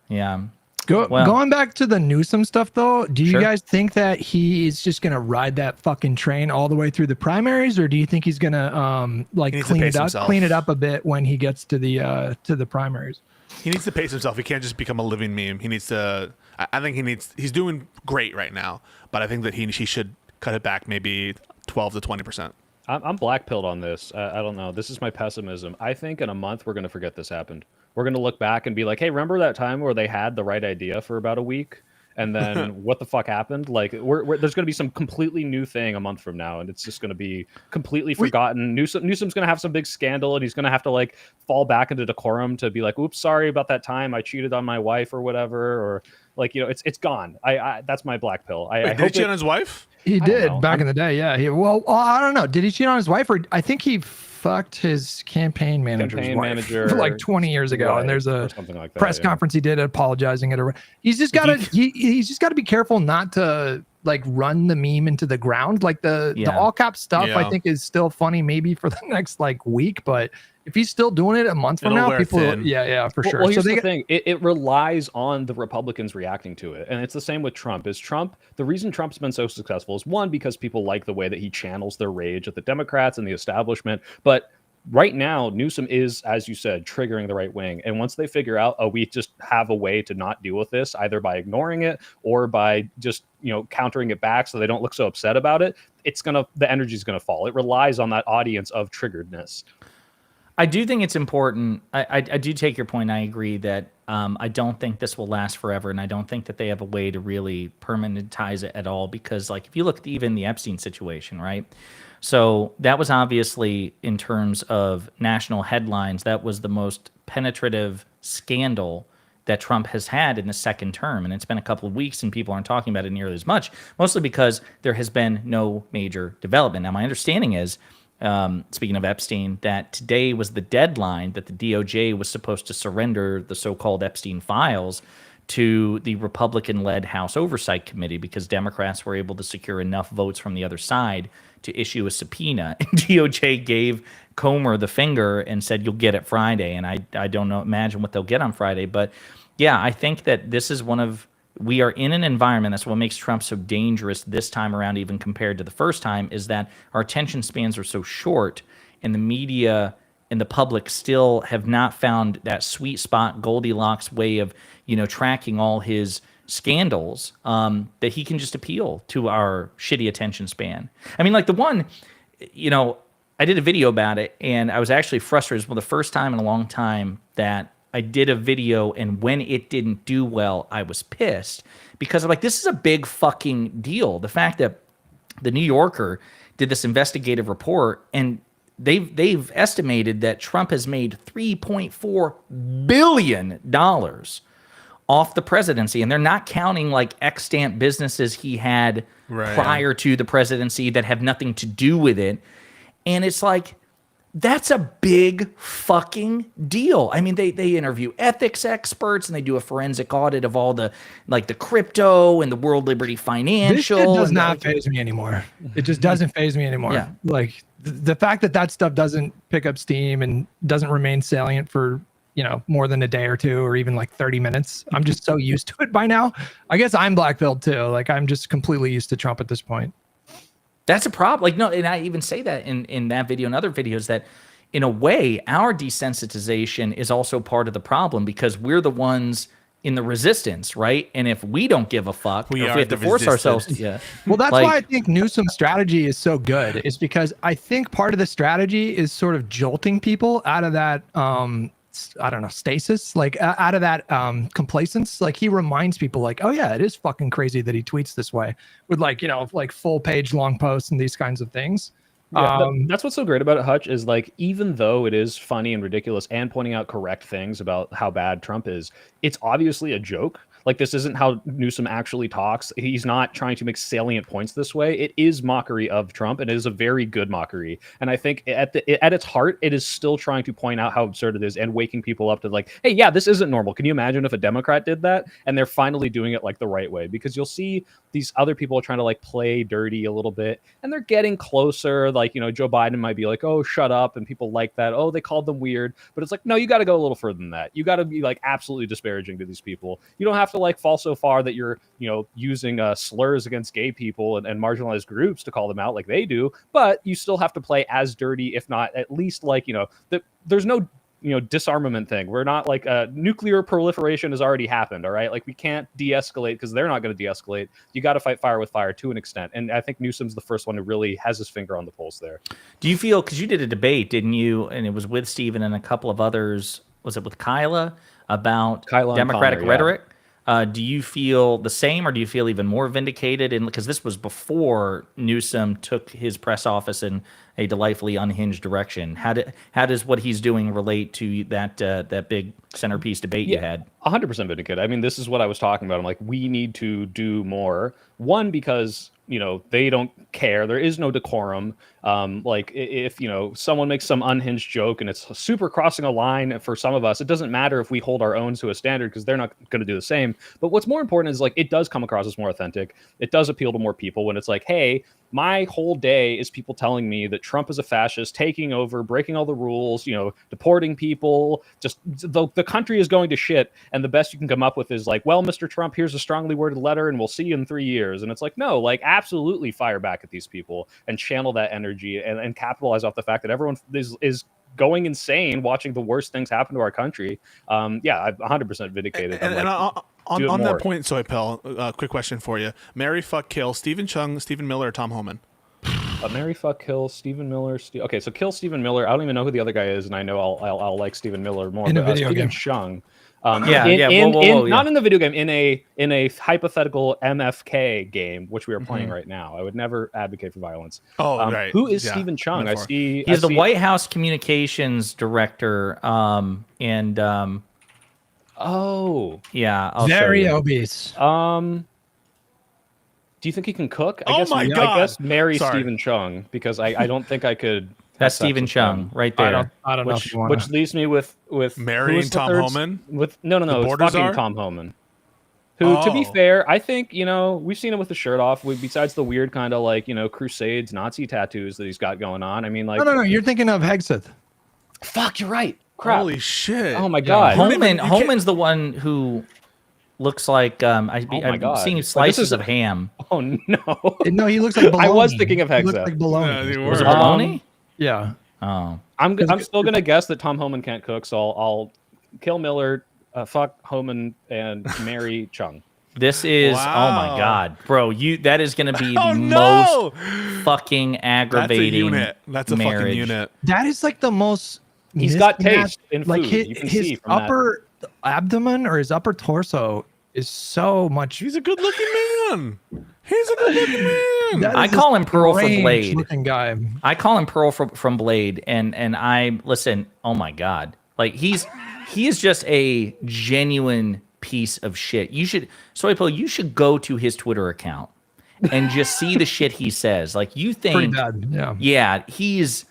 Yeah. Going back to the Newsom stuff, though, do you Sure. guys think that he's just gonna ride that fucking train all the way through the primaries, or do you think he's gonna He needs to pace himself. clean it up a bit when he gets to the primaries? He needs to pace himself. He can't just become a living meme. He needs to. I think he's doing great right now, but I think that he should cut it back maybe 12 to 20%. I'm black-pilled on this. I don't know. This is my pessimism. I think in a month we're going to forget this happened. We're going to look back and be like, hey, remember that time where they had the right idea for about a week? And then what the fuck happened? Like, there's going to be some completely new thing a month from now, and it's just going to be completely forgotten. Newsom's going to have some big scandal, and he's going to have to like fall back into decorum to be like, oops, sorry about that time I cheated on my wife or whatever, or like, it's gone. I that's my black pill. I Did he hope cheat on his wife? He I did don't know. back in the day, yeah. I don't know. Did he cheat on his wife, or I think he fucked his campaign manager's wife like 20 years ago? Right, And there's a or something like that, press conference he did apologizing at a. He's just got to he's just got to be careful not to like run the meme into the ground. Like the all cap stuff, I think is still funny maybe for the next like week, but if he's still doing it a month from now, people, for sure. Well, here's the thing. It relies on the Republicans reacting to it. And it's the same with Trump. The reason Trump's been so successful is, one, because people like the way that he channels their rage at the Democrats and the establishment. But right now, Newsom is, as you said, triggering the right wing. And once they figure out, we just have a way to not deal with this, either by ignoring it or by just, countering it back so they don't look so upset about it, the energy's going to fall. It relies on that audience of triggeredness. I do think it's important. I do take your point. I agree that I don't think this will last forever, and I don't think that they have a way to really permanentize it at all, because like if you look at even the Epstein situation, right? So that was obviously, in terms of national headlines, that was the most penetrative scandal that Trump has had in the second term. And it's been a couple of weeks and people aren't talking about it nearly as much, mostly because there has been no major development. Now, my understanding is, speaking of Epstein, that today was the deadline that the DOJ was supposed to surrender the so-called Epstein files to the Republican-led House Oversight Committee, because Democrats were able to secure enough votes from the other side to issue a subpoena. And DOJ gave Comer the finger and said, you'll get it Friday. And I don't know, imagine what they'll get on Friday. But yeah, I think that this is we are in an environment, that's what makes Trump so dangerous this time around, even compared to the first time, is that our attention spans are so short, and the media and the public still have not found that sweet spot, Goldilocks way of, tracking all his scandals, that he can just appeal to our shitty attention span. I mean, like the one, I did a video about it, and I was actually frustrated. Well, the first time in a long time that I did a video, and when it didn't do well, I was pissed, because I'm like, this is a big fucking deal. The fact that the New Yorker did this investigative report, and they've estimated that Trump has made $3.4 billion off the presidency, and they're not counting like extant businesses he had prior to the presidency that have nothing to do with it. And it's like, that's a big fucking deal. I mean, they interview ethics experts and they do a forensic audit of all the like the crypto and the World Liberty Financial. This shit does not faze me anymore. It just doesn't faze me anymore. Yeah. Like the fact that stuff doesn't pick up steam and doesn't remain salient for, you know, more than a day or two or even like 30 minutes. I'm just so used to it by now. I guess I'm black-pilled too. Like I'm just completely used to Trump at this point. That's a problem. Like, no, and I even say that in that video and other videos that in a way, our desensitization is also part of the problem because we're the ones in the resistance, right? And if we don't give a fuck, or if we have to force ourselves to, well, that's why I think Newsom's strategy is so good, is because I think part of the strategy is sort of jolting people out of that, I don't know, stasis, like out of that complacence. Like he reminds people like, oh yeah, it is fucking crazy that he tweets this way with like, you know, like full page long posts and these kinds of things. Yeah, that's what's so great about it, Hutch, is like, even though it is funny and ridiculous and pointing out correct things about how bad Trump is, it's obviously a joke. Like, this isn't how Newsom actually talks. He's not trying to make salient points this way. It is mockery of Trump, and it is a very good mockery. And I think at its heart, it is still trying to point out how absurd it is and waking people up to like, hey, yeah, this isn't normal. Can you imagine if a Democrat did that? And they're finally doing it like the right way, because you'll see these other people are trying to like play dirty a little bit, and they're getting closer. Like, you know, Joe Biden might be like, oh, shut up. And people like that. Oh, they called them weird. But it's like, no, you got to go a little further than that. You got to be like absolutely disparaging to these people. You don't have to like fall so far that you're, you know, using slurs against gay people and marginalized groups to call them out like they do. But you still have to play as dirty, if not at least like, you know, there's no, you know, disarmament thing. We're not like nuclear proliferation has already happened. All right. Like we can't de-escalate because they're not going to de-escalate. You got to fight fire with fire to an extent. And I think Newsom's the first one who really has his finger on the pulse there. Do you feel, because you did a debate, didn't you? And it was with Stephen and a couple of others. Was it with Kyla about Democratic rhetoric? Do you feel the same, or do you feel even more vindicated? And because this was before Newsom took his press office in a delightfully unhinged direction, how does what he's doing relate to that big centerpiece debate you had? 100% vindicated. I mean, this is what I was talking about. I'm like, we need to do more. One, because, you know, they don't care. There is no decorum. Like if, you know, someone makes some unhinged joke and it's super crossing a line for some of us, it doesn't matter if we hold our own to a standard because they're not going to do the same. But what's more important is like, it does come across as more authentic. It does appeal to more people when it's like, hey, my whole day is people telling me that Trump is a fascist, taking over, breaking all the rules, you know, deporting people, just the country is going to shit. And the best you can come up with is like, well, Mr. Trump, here's a strongly worded letter and we'll see you in 3 years. And it's like, no, like absolutely fire back at these people and channel that energy and capitalize off the fact that everyone is going insane watching the worst things happen to our country. Yeah, I'm 100% vindicated. On that point, Soypel, quick question for you. Marry, fuck, kill, Stephen Chung, Stephen Miller, or Tom Homan? Marry, fuck, kill, Stephen Miller. Okay, so kill Stephen Miller. I don't even know who the other guy is, and I know I'll like Stephen Miller more. In a video Stephen game. Chung. Not Not in the video game, in a hypothetical MFK game, which we are playing right now. I would never advocate for violence. Right. Who is Stephen Chung? He's the White House communications director. Oh, yeah, I'll Very show you. obese. Do you think he can cook? Oh my God. I guess marry Sorry. Stephen Chung, because I don't think I could. That's Stephen Chung right there. I don't know if you want Which leaves me with Marrying who is the Tom third- Homan? With no, The it's Borders fucking are? Tom Homan. Who, to be fair, I think, you know, we've seen him with the shirt off. Besides the weird kind of like, you know, Crusades Nazi tattoos that he's got going on. I mean, like, No. You're thinking of Hegseth. fuck, you're right. Crap. Holy shit. Oh my God. Homan's the one who looks like I'm God. seeing Like, slices of ham. Oh no. No, he looks like bologna. I was thinking of He looks Hegseth. like bologna. Yeah, they Was it were. bologna? Yeah. Oh, I'm still gonna guess that Tom Homan can't cook, so I'll kill Miller, fuck Homan, and marry Chung. this is oh my Wow. God, bro! That is going to be the Oh, no! most fucking That's a aggravating. unit. That's a marriage. fucking unit. That is like the most. He's got mismatched- taste in like food. You can his see from that. upper abdomen or his upper torso is so much. He's a good-looking man. He's a good-looking man. That I is call a him Pearl from strange Blade. Looking guy. I call him Pearl from Blade, and I listen. Oh my God, like he is just a genuine piece of shit. You should, Soypo, you should go to his Twitter account and just see the shit he says. Like you think, Pretty bad. Yeah. yeah, he's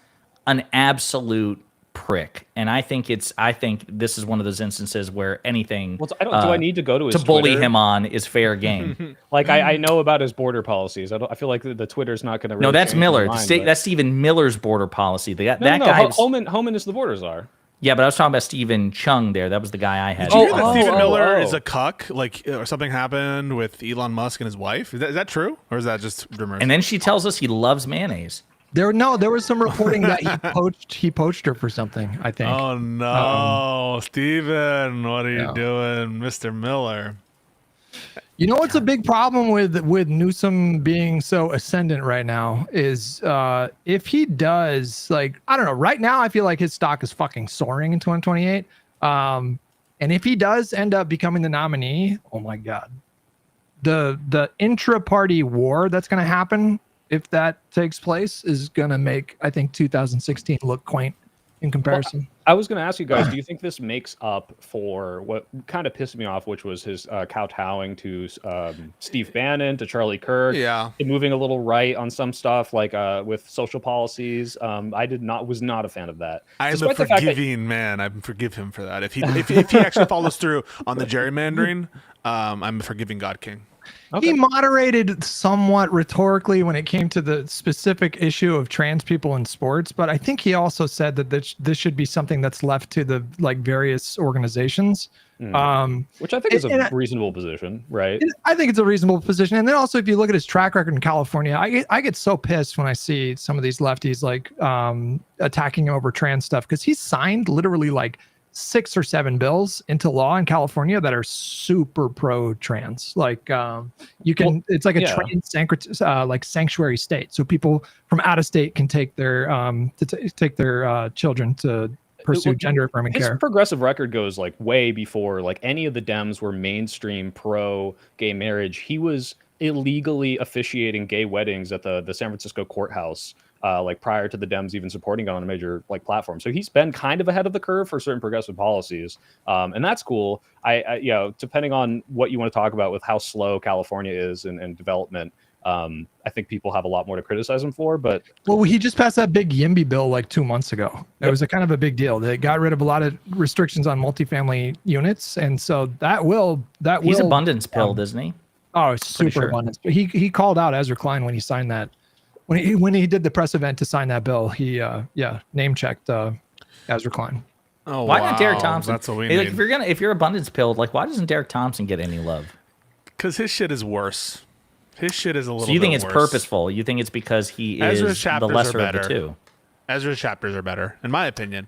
an absolute prick, and I think this is one of those instances where anything Well, do I need to go to his bully Twitter? him on is fair game. Like I know about his border policies. I feel like the Twitter's not going to. Really No, that's change my Miller. mind, That's Stephen Miller's border policy. That no, guy. Homan is the border czar. Yeah, but I was talking about Stephen Chung there. That was the guy I had. Did you hear that Oh, Stephen oh, Miller oh. is a cuck? Like, or something happened with Elon Musk and his wife? Is that true, or is that just rumors? And then she tells us he loves mayonnaise. There was some reporting that he poached her for something, I think. Oh no, Steven, what are you doing, Mr. Miller? You know what's a big problem with Newsom being so ascendant right now is if he does, like, I don't know, right now I feel like his stock is fucking soaring in 2028. And if he does end up becoming the nominee, oh my God, the intra-party war that's going to happen if that takes place is going to make, I think, 2016 look quaint in comparison. I was going to ask you guys, do you think this makes up for what kind of pissed me off, which was his kowtowing to Steve Bannon, to Charlie Kirk, Yeah, and moving a little right on some stuff, like with social policies? I was not a fan of that. I'm a Despite the fact that- forgiving man. I forgive him for that. If he actually follows through on the gerrymandering, I'm a forgiving God King. Okay. He moderated somewhat rhetorically when it came to the specific issue of trans people in sports, but I think he also said that this should be something that's left to the various organizations. Which I think is a reasonable position, right? I think it's a reasonable position. And then also, if you look at his track record in California, I get so pissed when I see some of these lefties like attacking him over trans stuff, because he's signed literally like 6 or 7 bills into law in California that are super pro trans. Like it's like a trans sanctuary state. So people from out of state can take their children to pursue gender affirming care. His progressive record goes like way before like any of the Dems were mainstream pro gay marriage. He was illegally officiating gay weddings at the San Francisco courthouse. Like prior to the Dems even supporting it on a major like platform. So he's been kind of ahead of the curve for certain progressive policies. And that's cool. I depending on what you want to talk about with how slow California is in development, I think people have a lot more to criticize him for, but he just passed that big YIMBY bill like 2 months ago. It was a kind of a big deal. They got rid of a lot of restrictions on multifamily units. And so he's abundance pilled, isn't he? Oh, it's super abundance. But he called out Ezra Klein when he signed that. When he did the press event to sign that bill, he name checked Ezra Klein. Oh, why not Derek Thompson? That's what we Hey, need. like, if you're abundance pilled, like why doesn't Derek Thompson get any love? Because his shit is worse. His shit is a little. So you think bit it's worse. purposeful? You think it's because he Ezra's is the chapters lesser are of the better. two? Ezra's chapters are better, in my opinion.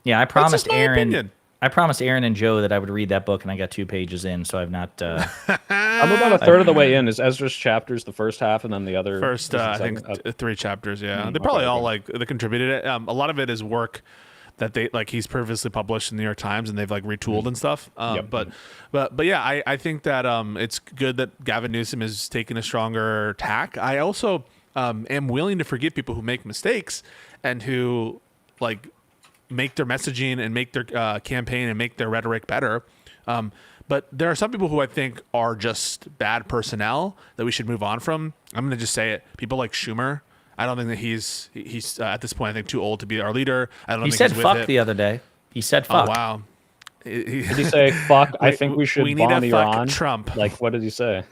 Yeah, I promised just my Aaron. opinion. I promised Aaron and Joe that I would read that book, and I got 2 pages in, so I've not. I'm about a third of the way in. Is Ezra's chapters the first half, and then the other First, I think 3 chapters. Yeah, they probably all like they contributed it. A lot of it is work that they like he's previously published in the New York Times, and they've like retooled and stuff. But yeah, I think that it's good that Gavin Newsom is taking a stronger tack. I also am willing to forgive people who make mistakes and who like make their messaging and make their campaign and make their rhetoric better. But there are some people who I think are just bad personnel that we should move on from. I'm going to just say it. People like Schumer. I don't think that he's at this point, I think, too old to be our leader. I don't He think said he's with fuck it. the other day. He said fuck. Oh, wow. Did he say fuck? I think we should need to bomb fuck Iran. Trump. Like, what did he say?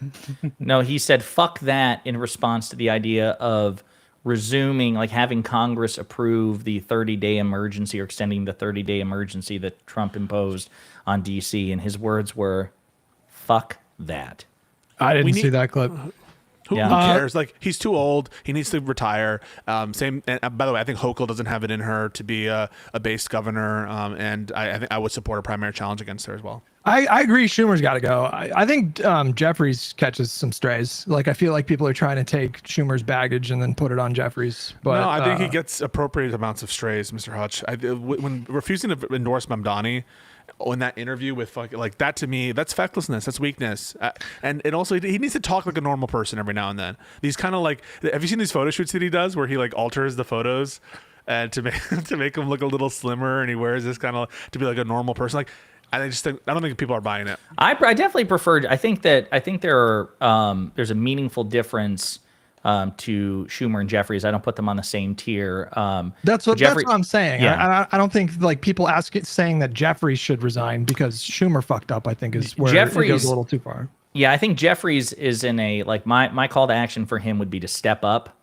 No, he said fuck that in response to the idea of resuming, like having Congress approve the 30-day emergency or extending the 30-day emergency that Trump imposed on D.C. And his words were, fuck that. I didn't see that clip. Who Yeah. cares? Like, he's too old. He needs to retire. Same. And by the way, I think Hochul doesn't have it in her to be a base governor. And I think I would support a primary challenge against her as well. I agree. Schumer's got to go. I think Jeffries catches some strays. Like, I feel like people are trying to take Schumer's baggage and then put it on Jeffries. But no, I think he gets appropriate amounts of strays, Mr. Hutch. When refusing to endorse Mamdani in that interview with fucking like that, to me, that's fecklessness, that's weakness, and also he needs to talk like a normal person every now and then. These kind of like, have you seen these photo shoots that he does where he like alters the photos and to make him look a little slimmer, and he wears this kind of to be like a normal person? Like, I don't think people are buying it. I definitely preferred. I think there are there's a meaningful difference to Schumer and Jeffries. I don't put them on the same tier. That's what I'm saying. Yeah. I don't think like people saying that Jeffries should resign because Schumer fucked up, I think is where it goes a little too far. Yeah, I think Jeffries is in a like my call to action for him would be to step up.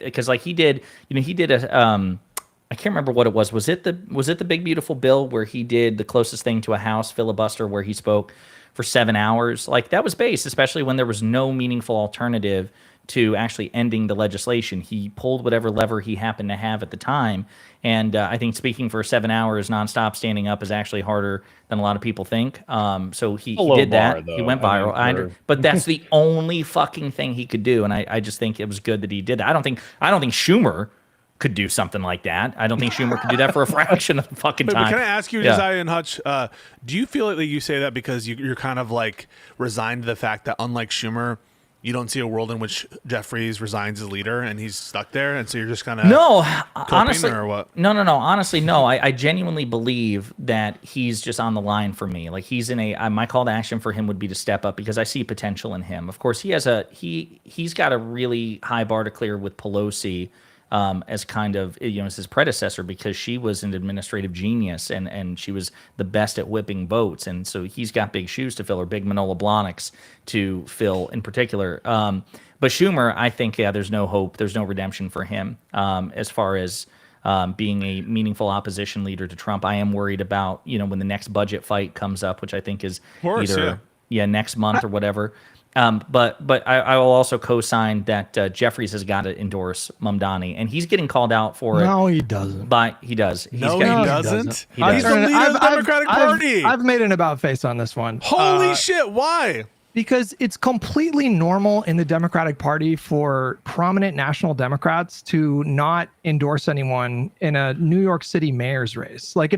Because like he did a I can't remember what it was. Was it the big beautiful bill where he did the closest thing to a House filibuster where he spoke for 7 hours? Like that was based, especially when there was no meaningful alternative to actually ending the legislation. He pulled whatever lever he happened to have at the time. And I think speaking for 7 hours nonstop standing up is actually harder than a lot of people think. So he did that. He went viral. But that's the only fucking thing he could do. And I just think it was good that he did that. I don't think Schumer could do something like that. I don't think Schumer could do that for a fraction of the fucking time. But can I ask you, Josiah and Hutch, do you feel like you say that because you're kind of like resigned to the fact that unlike Schumer, you don't see a world in which Jeffries resigns as leader and he's stuck there, and so you're just kind of honestly, or what? No. Honestly, no. I genuinely believe that he's just on the line for me. Like he's in my call to action for him would be to step up because I see potential in him. Of course, he's got a really high bar to clear with Pelosi. As kind of, as his predecessor, because she was an administrative genius and she was the best at whipping votes. And so he's got big shoes to fill, or big Manolo Blahniks to fill in particular. But Schumer, I think, there's no hope. There's no redemption for him as far as being a meaningful opposition leader to Trump. I am worried about, when the next budget fight comes up, which I think is next month or whatever. But I will also co-sign that Jeffries has got to endorse Mamdani, and he's getting called out for it. No, he doesn't. But he does. He doesn't. He does. He's the leader of the Democratic Party. I've made an about face on this one. Holy shit! Why? Because it's completely normal in the Democratic Party for prominent national Democrats to not endorse anyone in a New York City mayor's race. Like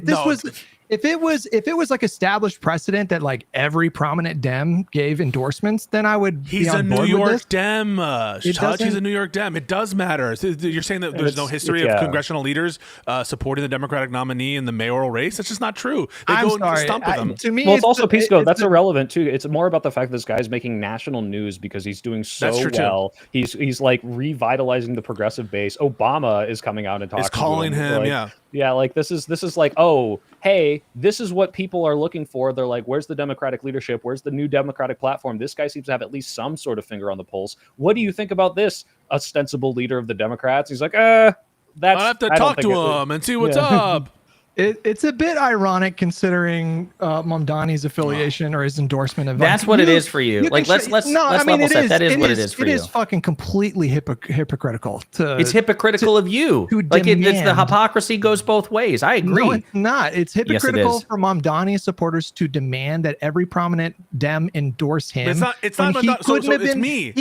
if it was like established precedent that like every prominent Dem gave endorsements, then I would. He's a New York Dem. He's a New York Dem. It does matter. You're saying that there's no history of congressional leaders supporting the Democratic nominee in the mayoral race? That's just not true. They go and stump with them. To me, well, it's also Pisco. That's irrelevant too. It's more about the fact that this guy's making national news because he's doing so well. He's like revitalizing the progressive base. Obama is coming out and talking. Is calling to him. Like, yeah, like this is like, oh, hey, this is what people are looking for. They're like, where's the Democratic leadership? Where's the new Democratic platform? This guy seems to have at least some sort of finger on the pulse. What do you think about this ostensible leader of the Democrats? He's like, I'll have to talk to him and see what's up. It's a bit ironic considering Mamdani's affiliation or his endorsement of. That's what it is for you. Like let's level set. That is what it is for you. It is fucking completely hypocritical. It's hypocritical of you. Like it's the hypocrisy goes both ways. I agree. No, it's not. It's hypocritical for Mamdani supporters to demand that every prominent Dem endorse him. It's not. It's me.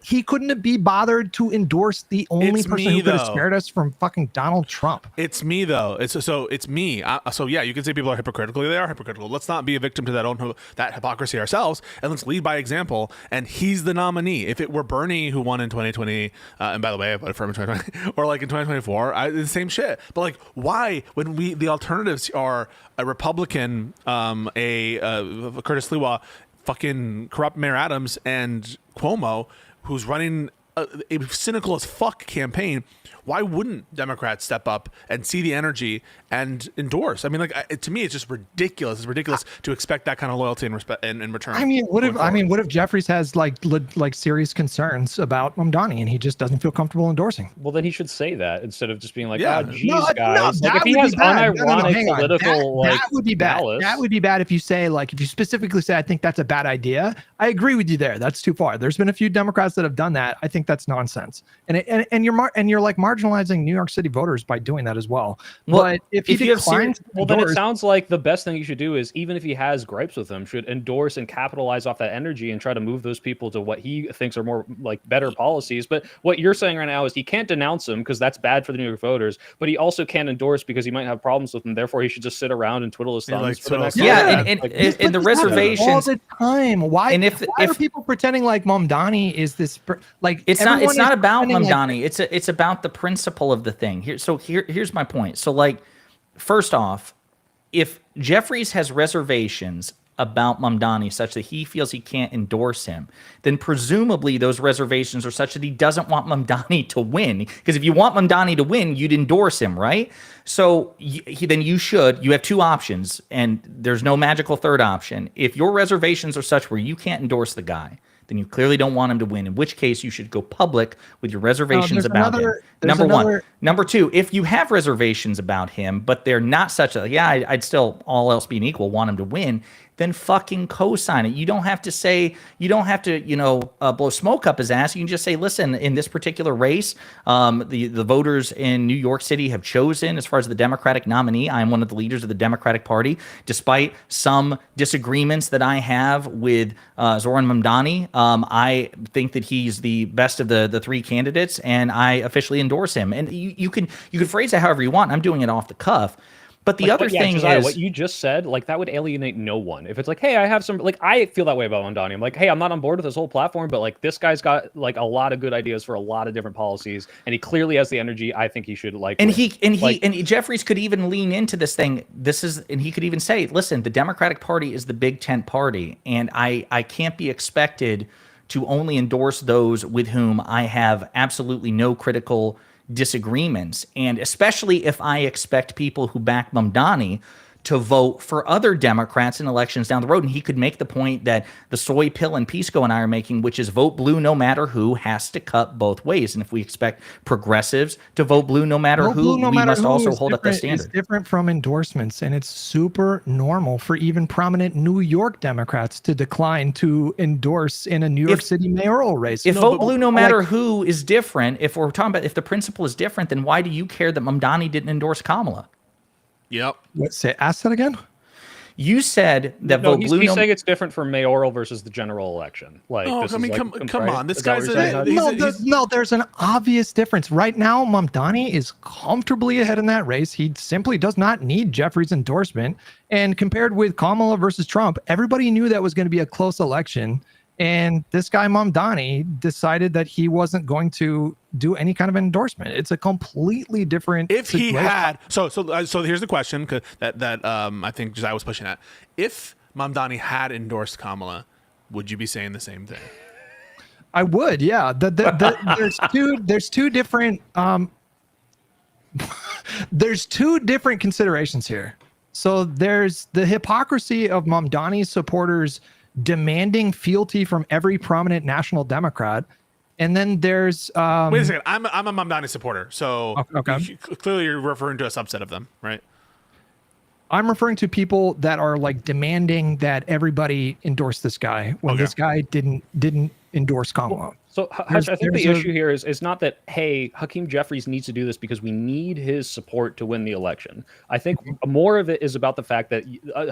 He couldn't be bothered to endorse the only person who could have spared us from fucking Donald Trump. It's me though. It's me. So yeah, you can say people are hypocritical. They are hypocritical. Let's not be a victim to that hypocrisy ourselves, and let's lead by example. And he's the nominee. If it were Bernie who won in 2020, and by the way, I voted for him in 2020, or like in 2024, the same shit. But like, why when the alternatives are a Republican, Curtis Sliwa, fucking corrupt Mayor Adams, and Cuomo, who's running a cynical as fuck campaign? Why wouldn't Democrats step up and see the energy and endorse? I mean, like to me, it's just ridiculous. It's ridiculous to expect that kind of loyalty and respect in return. I mean, what if Jeffries has like serious concerns about Mamdani and he just doesn't feel comfortable endorsing? Well, then he should say that instead of just being like, guys. Like if he has unironic political that would be bad. That would be bad if you say if you specifically say I think that's a bad idea. I agree with you there. That's too far. There's been a few Democrats that have done that. I think that's nonsense. And you're like marginalizing New York City voters by doing that as well. Well, But if he you have declines, to Well, then it endorse- sounds like the best thing you should do is, even if he has gripes with them, should endorse and capitalize off that energy and try to move those people to what he thinks are more like better policies. But what you're saying right now is he can't denounce them because that's bad for the New York voters, but he also can't endorse because he might have problems with them. Therefore, he should just sit around and twiddle his thumbs like, for the next. Yeah, Yeah. and the reservations all the time. Why? And if why are people pretending like Mamdani is this like? it's not everyone is about pretending like- Mamdani. It's about the principle of the thing. Here's my point. So like, first off, if Jeffries has reservations about Mamdani such that he feels he can't endorse him, then presumably those reservations are such that he doesn't want Mamdani to win. Because if you want Mamdani to win, you'd endorse him, right? So then you have two options, and there's no magical third option. If your reservations are such where you can't endorse the guy, then you clearly don't want him to win, in which case you should go public with your reservations about him. Number one. Number two, if you have reservations about him, but they're not such a, I'd still, all else being equal, want him to win, then fucking co-sign it. You don't have to blow smoke up his ass. You can just say, listen, in this particular race, the voters in New York City have chosen, as far as the Democratic nominee, I am one of the leaders of the Democratic Party, despite some disagreements that I have with Zoran Mamdani. I think that he's the best of the three candidates, and I officially endorse him. And you can phrase it however you want. I'm doing it off the cuff. But the other thing Josiah, is what you just said, like that would alienate no one. If it's like, hey, I have some, like I feel that way about Mamdani. I'm like, hey, I'm not on board with this whole platform, but like this guy's got like a lot of good ideas for a lot of different policies, and he clearly has the energy. I think he should like. And win. Jeffries could even lean into this thing. And he could even say, listen, the Democratic Party is the big tent party, and I can't be expected to only endorse those with whom I have absolutely no critical disagreements, and especially if I expect people who back Mamdani to vote for other Democrats in elections down the road. And he could make the point that the soy pill and Pisco and I are making, which is vote blue no matter who, has to cut both ways. And if we expect progressives to vote blue no matter who, we must also hold up the standard. It's different from endorsements, and it's super normal for even prominent New York Democrats to decline to endorse in a New York City mayoral race. If vote blue no matter who is different, if we're talking about if the principle is different, then why do you care that Mamdani didn't endorse Kamala? Yep. Ask that again. You said that vote blue. He's saying it's different from mayoral versus the general election. Like, this come on. This guy's no. There's an obvious difference right now. Mamdani is comfortably ahead in that race. He simply does not need Jeffries' endorsement. And compared with Kamala versus Trump, everybody knew that was going to be a close election. And this guy Mamdani decided that he wasn't going to do any kind of endorsement. It's a completely different. If he had, so here's the question that I think Josiah was pushing at. If Mamdani had endorsed Kamala, would you be saying the same thing? I would, yeah. There's two different there's two different considerations here. So there's the hypocrisy of Mamdani's supporters demanding fealty from every prominent national Democrat, and then there's wait a second. I'm a Mamdani supporter, so okay. Clearly you're referring to a subset of them, right? I'm referring to people that are like demanding that everybody endorse this guy when this guy didn't endorse Kamala. So Hush, I think the issue here is not that, hey, Hakeem Jeffries needs to do this because we need his support to win the election. I think more of it is about the fact that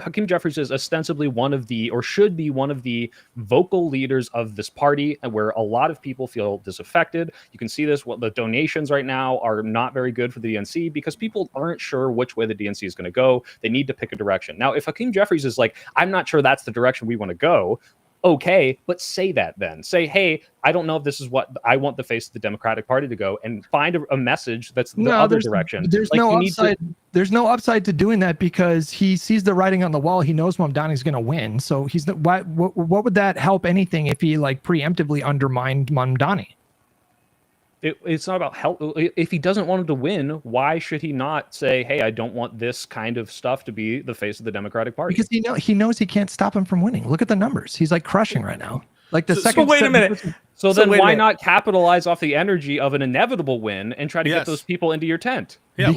Hakeem Jeffries is ostensibly one of the, or should be one of the vocal leaders of this party, where a lot of people feel disaffected. You can see this, the donations right now are not very good for the DNC because people aren't sure which way the DNC is going to go. They need to pick a direction. Now, if Hakeem Jeffries is like, I'm not sure that's the direction we want to go, okay, but say that then. Say, hey, I don't know if this is what I want the face of the Democratic Party to go, and find a message that's the other direction. There's no upside. There's no upside to doing that because he sees the writing on the wall. He knows Mamdani's going to win. So he's what would that help anything if he like preemptively undermined Mamdani? It's not about help. If he doesn't want him to win, why should he not say, hey, I don't want this kind of stuff to be the face of the Democratic Party? Because he knows he can't stop him from winning. Look at the numbers. He's like crushing right now. Like the So second. wait a minute. So So then wait a why minute. not capitalize off the energy of an inevitable win and try to Yes. get those people into your tent? Yeah,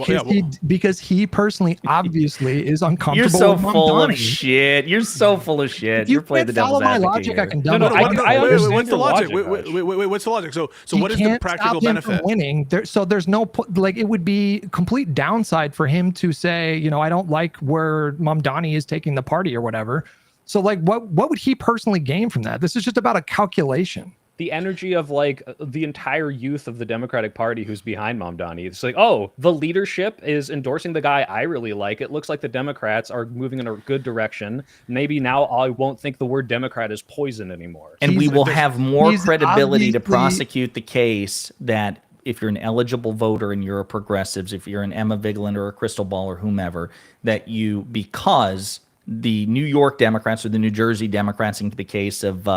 Because he personally obviously is uncomfortable. You're so with full of Mamdani. shit. You're so full of shit. If you You're playing can't the devil's follow my advocate logic, here. I can No, dumb no, it I down. can- wait, understand what's the your logic? logic, Wait, what's the logic? So You what is the can't practical stop him from benefit? winning. So there's no like it would be complete downside for him to say, I don't like where Mamdani is taking the party or whatever. So like what would he personally gain from that? This is just about a calculation. The energy of like the entire youth of the Democratic Party who's behind Mamdani. It's like, oh, the leadership is endorsing the guy I really like. It looks like the Democrats are moving in a good direction. Maybe now I won't think the word Democrat is poison anymore. And we will have more he's credibility to obviously- prosecute the case that if you're an eligible voter and you're a progressives, if you're an Emma Vigeland or a Crystal Ball or whomever, that you, because the New York Democrats or the New Jersey Democrats, in the case of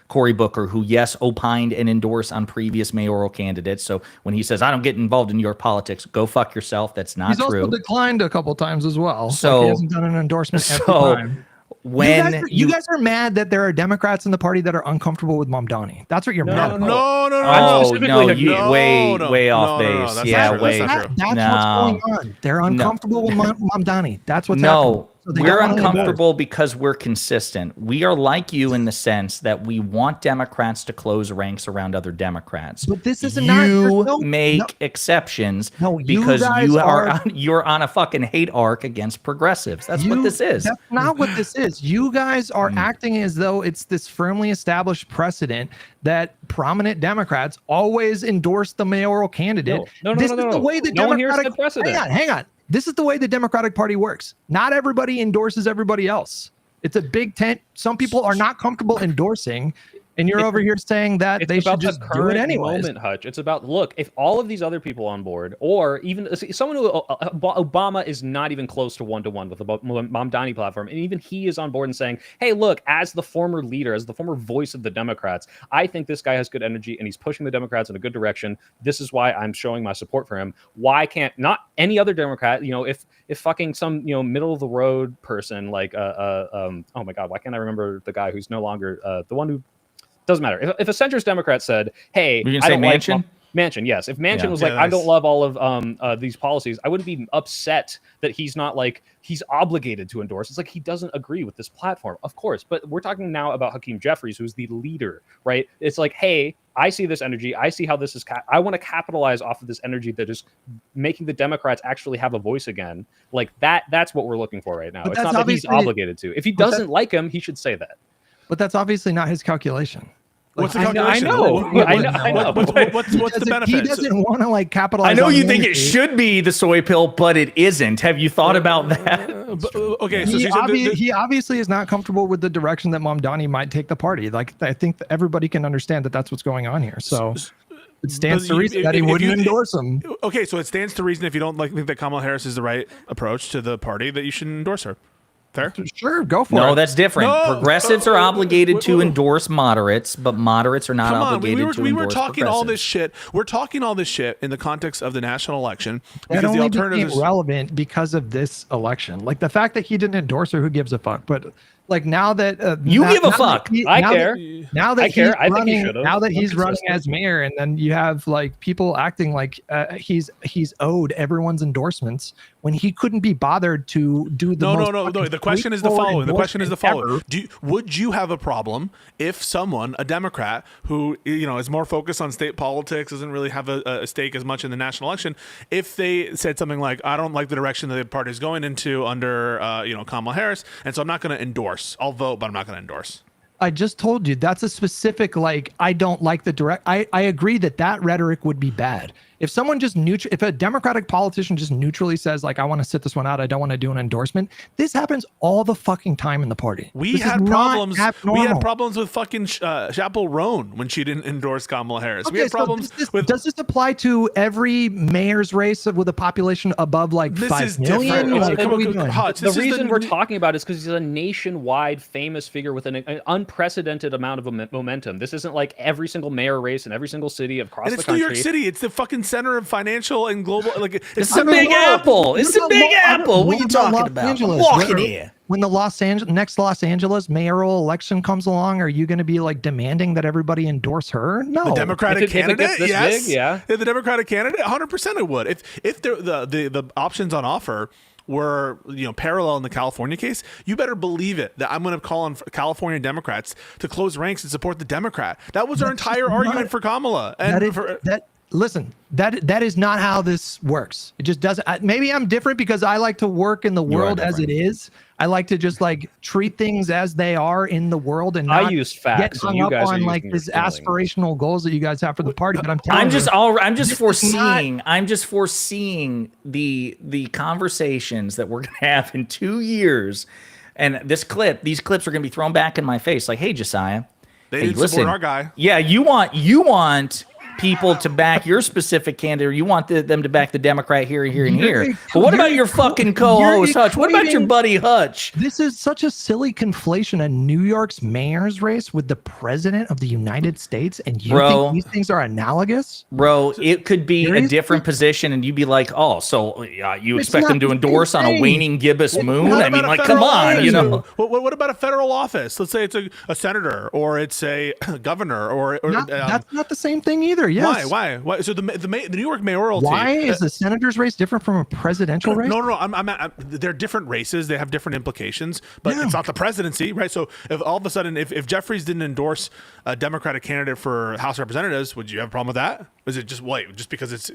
Cory Booker, who, yes, opined and endorsed on previous mayoral candidates. So when he says, I don't get involved in New York politics, go fuck yourself. That's not He's true. also declined a couple times as well. So- he hasn't done an endorsement every So time. when you guys are mad that there are Democrats in the party that are uncomfortable with Mamdani. That's what you're mad about. No. Oh, specifically no, Hakeem. you way off No, base. that's Yeah, not true. way. That's not true. That's No. what's going on. They're uncomfortable with Mamdani. That's what's No, happening. So they we're don't wanna uncomfortable because we're consistent. We are like you in the sense that we want Democrats to close ranks around other Democrats. But this is you not- there's no- make no- exceptions No, you because guys you are- you're on a fucking hate arc against progressives. That's what this is. That's not what this is. You guys are acting as though it's this firmly established precedent that prominent Democrats always endorse the mayoral candidate. No, This is the way the No one here Democratic said precedent. Hang on. This is the way the Democratic Party works. Not everybody endorses everybody else. It's a big tent. Some people are not comfortable endorsing, and you're over here saying that It's they should about just the do it current anyways. moment, Hutch. It's about, look, if all of these other people on board, or even someone who Obama is not even close to one-to-one with the Mamdani platform, and even he is on board and saying, hey, look, as the former leader, as the former voice of the Democrats, I think this guy has good energy and he's pushing the Democrats in a good direction. This is why I'm showing my support for him. Why can't not any other Democrat, if fucking some, middle of the road person like, oh my God, why can't I remember the guy who's no longer the one who, doesn't matter. If a centrist Democrat said, "Hey, Were you I gonna don't say like Manchin? Manchin," yes. If Manchin Yeah. was Yeah, like, "I don't nice. love all of these policies," I wouldn't be upset that he's not like he's obligated to endorse. It's like he doesn't agree with this platform, of course. But we're talking now about Hakeem Jeffries, who's the leader, right? It's like, hey, I see this energy. I see how this is. I want to capitalize off of this energy that is making the Democrats actually have a voice again. Like that. That's what we're looking for right now. But It's that's not that he's obviously- obligated to. If he but that- doesn't like him, he should say that. But that's obviously not his calculation. What's the I know- calculation? I know. What's the Because if benefit? He doesn't want to like capitalize. I know on you the think it energy. should be the soy pill, but it isn't. Have you thought about that? Okay, so He, you said he obviously is not comfortable with the direction that Mamdani might take the party. Like I think that everybody can understand that that's what's going on here. So it stands to reason that he wouldn't endorse him. Okay, so it stands to reason if you don't think that Kamala Harris is the right approach to the party that you should endorse her. Fair? Sure, go for it. No, that's different. No, Progressives are obligated to endorse moderates, but moderates are not Come on, obligated to we were endorse talking all this progressives. shit. We're talking all this shit in the context of the national election That because the only alternative became is relevant because of this election. Like the fact that he didn't endorse her, who gives a fuck? But like now that You now- give a now that fuck. he- I now care. That, now that I care. he's I think he running, should've. now that I'm he's running consistent. as mayor, and then you have like people acting like he's owed everyone's endorsements when he couldn't be bothered to do the most No. fucking The question is the straightforward following. The question is the endorsement following. ever. Would you have a problem if someone, a Democrat who is more focused on state politics, doesn't really have a stake as much in the national election, if they said something like, "I don't like the direction that the party is going into under Kamala Harris, and so I'm not going to endorse. I'll vote, but I'm not going to endorse." I just told you that's a specific I don't like the direct. I agree that rhetoric would be bad. If someone just if a Democratic politician just neutrally says like I want to sit this one out, I don't want to do an endorsement. This happens all the fucking time in the party. We This is had not problems. We had abnormal. problems with fucking Chappell Roan when she didn't endorse Kamala Harris. we Okay, had so problems with. does this apply to every mayor's race with a population above like This 5 is million? different. Like, Come what are we on, doing? Hutch, The this is reason we're talking about it is because he's a nationwide famous figure with an unprecedented amount of momentum. This isn't like every single mayor race in every single city across And the it's New country. York City. It's the fucking center of financial and global. Like It's a big apple. It's a big apple. What are you talking Los about? Angeles? Walking here. When the next Los Angeles mayoral election comes along, are you going to be like demanding that everybody endorse her? No. The Democratic If it candidate, gets this yes. big, yeah. The Democratic candidate, 100% it would. If the options on offer were parallel in the California case, you better believe it that I'm going to call on California Democrats to close ranks and support the Democrat. That was our entire argument for Kamala. And listen, that is not how this works. It just doesn't. Maybe I'm different because I like to work in the world as it is. I like to just like treat things as they are in the world and not I use facts, get hung and you up guys are on using like your these feelings. aspirational goals that you guys have for the party. But I'm telling I'm you, just foreseeing. I'm just foreseeing the conversations that we're gonna have in 2 years, and these clips are gonna be thrown back in my face. Like, hey, Josiah, they hey, didn't listen, support our guy. yeah, you want people to back your specific candidate, or you want them to back the Democrat here, here, and here. But what about your fucking co-host Hutch? What about your buddy Hutch? This is such a silly conflation of New York's mayor's race with the president of the United States, and you think these things are analogous? Bro, it could be a Seriously? different position, and you'd be like, oh, so you It's expect them not to the endorse same on a thing. waning gibbous moon? What I mean, about a like, come federal on, office? What about a federal office? Let's say it's a senator, or it's a governor, or That's not the same thing either. Yes. Why? So the New York mayoralty. Why is the senator's race different from a presidential race? No. They're different races. They have different implications, but it's not the presidency, right? So if all of a sudden, if Jeffries didn't endorse a Democratic candidate for House of Representatives, would you have a problem with that? Was it just because it's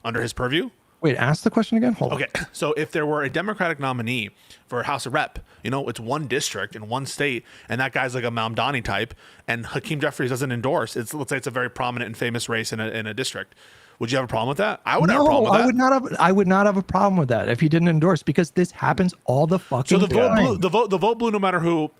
under his purview? Wait, ask the question again. Hold on. Okay, so if there were a Democratic nominee for House of Rep, it's one district in one state, and that guy's like a Mamdani type, and Hakeem Jeffries doesn't endorse. Let's say it's a very prominent and famous race in a district. Would you have a problem with that? I would have a problem with that. I would not have a problem with that if he didn't endorse, because this happens all the fucking So time. the vote blue, no matter who,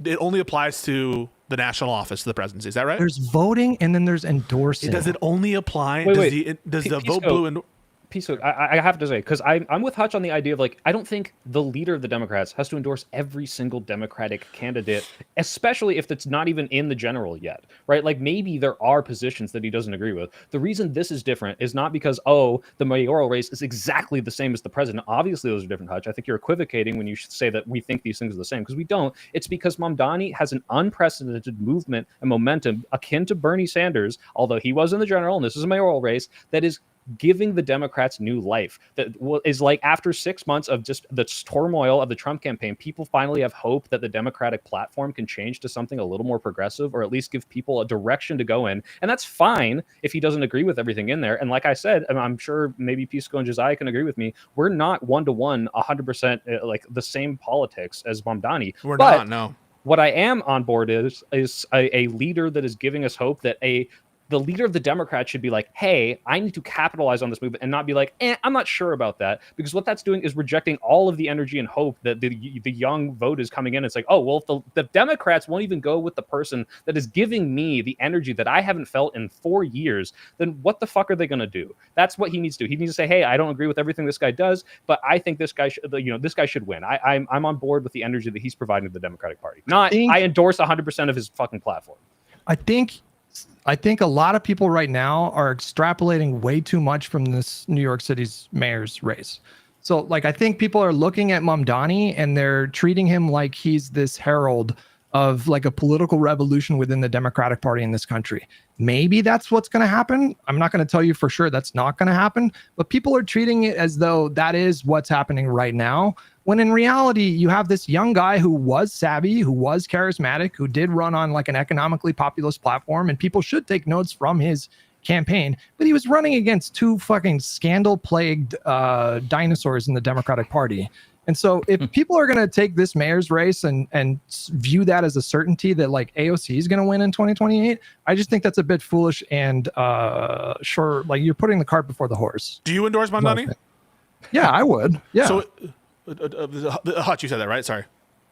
it only applies to the national office, to the presidency. Is that right? There's voting and then there's endorsing. Does it only apply? Does the vote blue? Pisco, I have to say, because I'm with Hutch on the idea of like, I don't think the leader of the Democrats has to endorse every single Democratic candidate, especially if it's not even in the general yet, right? Like maybe there are positions that he doesn't agree with. The reason this is different is not because, the mayoral race is exactly the same as the president. Obviously, those are different, Hutch. I think you're equivocating when you say that we think these things are the same, because we don't. It's because Mamdani has an unprecedented movement and momentum akin to Bernie Sanders, although he was in the general and this is a mayoral race, that is giving the Democrats new life. That is like after 6 months of just the turmoil of the Trump campaign, people finally have hope that the Democratic platform can change to something a little more progressive, or at least give people a direction to go in. And that's fine if he doesn't agree with everything in there. And like I said, and I'm sure maybe Pisco and Josiah can agree with me, we're not 1-to-1, 100% like the same politics as Mamdani. We're not, no. What I am on board is a leader that is giving us hope that the leader of the Democrats should be like, hey, I need to capitalize on this movement, and not be like, I'm not sure about that. Because what that's doing is rejecting all of the energy and hope that the young vote is coming in. It's like, oh, well, if the Democrats won't even go with the person that is giving me the energy that I haven't felt in 4 years, then what the fuck are they going to do? That's what he needs to do. He needs to say, hey, I don't agree with everything this guy does, but I think this guy should win. I'm on board with the energy that he's providing to the Democratic Party. I endorse 100% of his fucking platform. I think a lot of people right now are extrapolating way too much from this New York City's mayor's race. So like, I think people are looking at Mamdani and they're treating him like he's this herald of like a political revolution within the Democratic Party in this country. Maybe that's what's going to happen. I'm not going to tell you for sure that's not going to happen, but people are treating it as though that is what's happening right now. When in reality, you have this young guy who was savvy, who was charismatic, who did run on like an economically populist platform, and people should take notes from his campaign, but he was running against two fucking scandal-plagued dinosaurs in the Democratic Party. And so if people are going to take this mayor's race and view that as a certainty that like AOC is going to win in 2028, I just think that's a bit foolish and sure, like you're putting the cart before the horse. Do you endorse Mamdani? Yeah, I would. Yeah. So, Hutch, you said that, right? Sorry.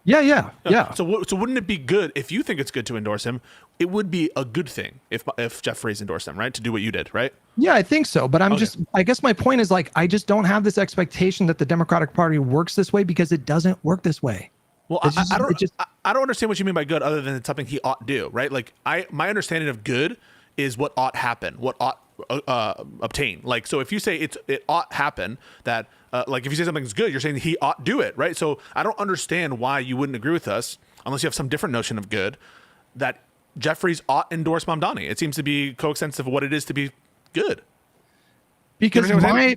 Yeah. So wouldn't it be good if you think it's good to endorse him? It would be a good thing if Jeffries endorsed him, right? To do what you did, right? Yeah, I think so. But I guess my point is like, I just don't have this expectation that the Democratic Party works this way, because it doesn't work this way. Well, I don't understand what you mean by good, other than it's something he ought do, right? Like my understanding of good is what ought happen, what ought obtain. Like, so if you say it ought happen, that like if you say something's good, you're saying he ought do it, right? So I don't understand why you wouldn't agree with us unless you have some different notion of good, that Jeffries ought endorse Mamdani. It seems to be coextensive of what it is to be good. Because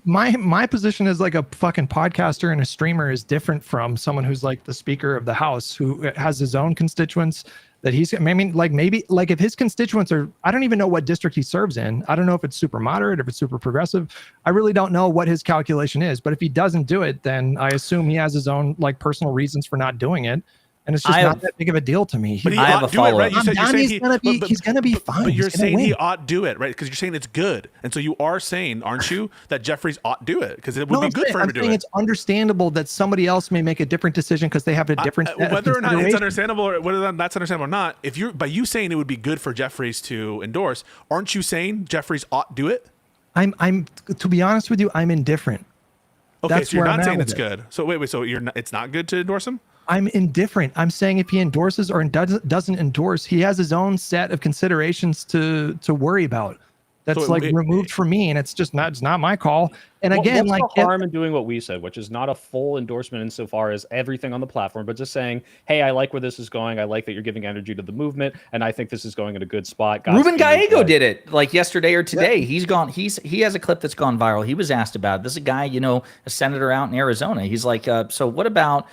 my position as like a fucking podcaster and a streamer is different from someone who's like the Speaker of the House, who has his own constituents that he's, I mean, like maybe like if his constituents are, I don't even know what district he serves in. I don't know if it's super moderate, if it's super progressive. I really don't know what his calculation is. But if he doesn't do it, then I assume he has his own like personal reasons for not doing it. And it's just not that big of a deal to me. But he ought do it, right? You're saying he's gonna be fine. But you're saying he ought do it, right? Because you're saying it's good, and so you are saying, aren't you, that Jeffries ought do it because it would be good for him to do it. It's understandable that somebody else may make a different decision because they have a different. Whether or not it's understandable, or whether that's understandable or not, if you're by you saying it would be good for Jeffries to endorse, aren't you saying Jeffries ought do it? I'm to be honest with you, I'm indifferent. Okay, That's so you're where not I'm saying at it's with it. good. So wait, so it's not good to endorse him? I'm indifferent. I'm saying if he endorses or doesn't endorse, he has his own set of considerations to worry about. That's So removed from me, and it's not my call. And again, what's like the harm in doing what we said, which is not a full endorsement insofar as everything on the platform, but just saying, hey, I like where this is going. I like that you're giving energy to the movement, and I think this is going in a good spot. Ruben Gallego did it like yesterday or today. Yeah. He has a clip that's gone viral. He was asked about it. This is a guy, a senator out in Arizona. He's like, so what about,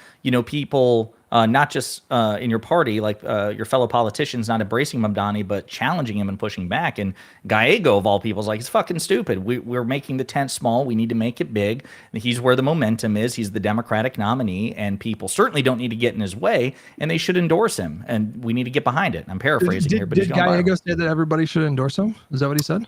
people not just in your party, like your fellow politicians not embracing Mamdani, but challenging him and pushing back. And Gallego, of all people, is like, it's fucking stupid. We're making the tent small. We need to make it big. He's where the momentum is. He's the Democratic nominee, and people certainly don't need to get in his way, and they should endorse him. And we need to get behind it. I'm paraphrasing here, but did Gallego say that everybody should endorse him? Is that what he said?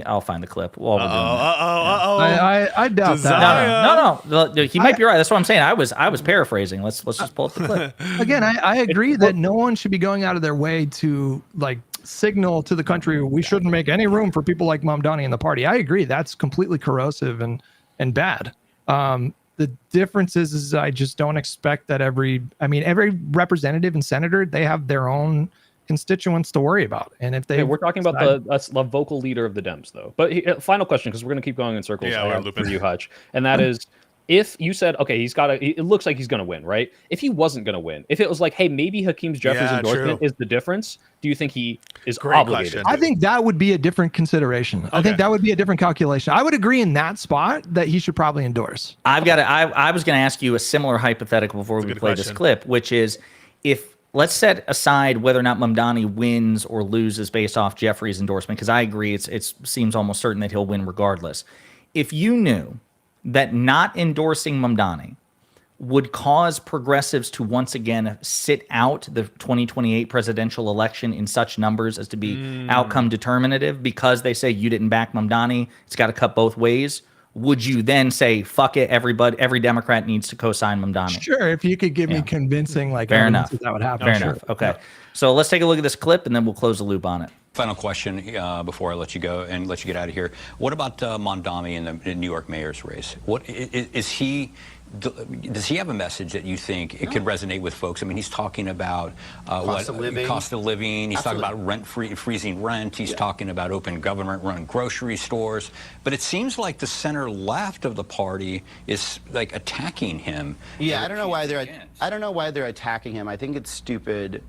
I'll find the clip while we're doing that. I doubt that. No. He might be right. That's what I'm saying. I was paraphrasing. Let's just pull up the clip. Again, I agree that no one should be going out of their way to like signal to the country we shouldn't make any room for people like Mamdani in the party. I agree that's completely corrosive and bad. The difference is I just don't expect that every representative and senator, they have their own constituents to worry about. And if they we're talking about the vocal leader of the Dems, though. But final question, because we're going to keep going in circles. Yeah, for you, Hutch, and that is, if you said, okay, it looks like he's going to win, right? If he wasn't going to win, if it was like, hey, maybe Hakeem's Jeffries endorsement is the difference, do you think he is obligated? I think that would be a different consideration. Okay. I think that would be a different calculation. I would agree in that spot that he should probably endorse. I was going to ask you a similar hypothetical before we play this clip, which is if let's set aside whether or not Mamdani wins or loses based off Jeffries' endorsement, because I agree it seems almost certain that he'll win regardless. If you knew that not endorsing Mamdani would cause progressives to once again sit out the 2028 presidential election in such numbers as to be outcome determinative because they say you didn't back Mamdani, it's got to cut both ways, would you then say, fuck it, every Democrat needs to co-sign Mamdani? Sure, if you could give me convincing Fair enough. that would happen. Fair enough. Okay. So let's take a look at this clip and then we'll close the loop on it. Final question before I let you go and let you get out of here. What about Mamdani in the New York mayor's race? What is he? Does he have a message that you think it could resonate with folks? I mean, he's talking about cost of living. He's talking about freezing rent. He's talking about open government-run grocery stores. But it seems like the center left of the party is like attacking him. Yeah, I don't know why they're attacking him. I think it's stupid.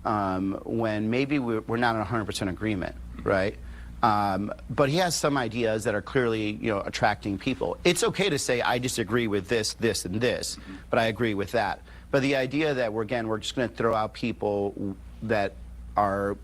When maybe we're not in 100% agreement, right? But he has some ideas that are clearly, attracting people. It's okay to say, I disagree with this, this, and this, but I agree with that. But the idea that we're just going to throw out people that are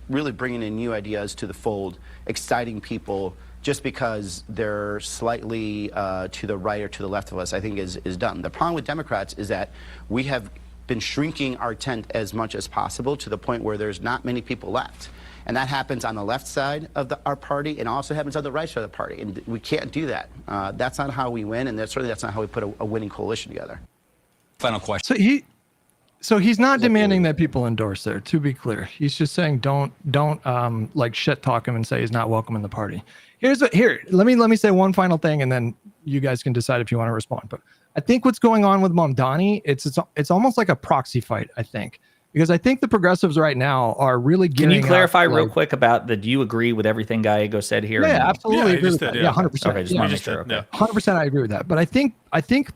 really bringing in new ideas to the fold, exciting people just because they're slightly to the right or to the left of us, I think is dumb. The problem with Democrats is that we have been shrinking our tent as much as possible to the point where there's not many people left. And that happens on the left side of our party, and also happens on the right side of the party. And we can't do that. That's not how we win, and that's not how we put a winning coalition together. Final question. So he's not demanding that people endorse there, to be clear. He's just saying don't like shit talk him and say he's not welcome in the party. Let me say one final thing, and then you guys can decide if you want to respond. But I think what's going on with Mamdani, it's almost like a proxy fight, I think. because I think the progressives right now are really Can you gearing clarify up, real like- quick about the? Do you agree with everything Gallego said here? Yeah, And- absolutely. Yeah, he agree just with did, that. yeah. 100%. Okay, just yeah. want to make sure. Okay. 100% I agree with that. But I think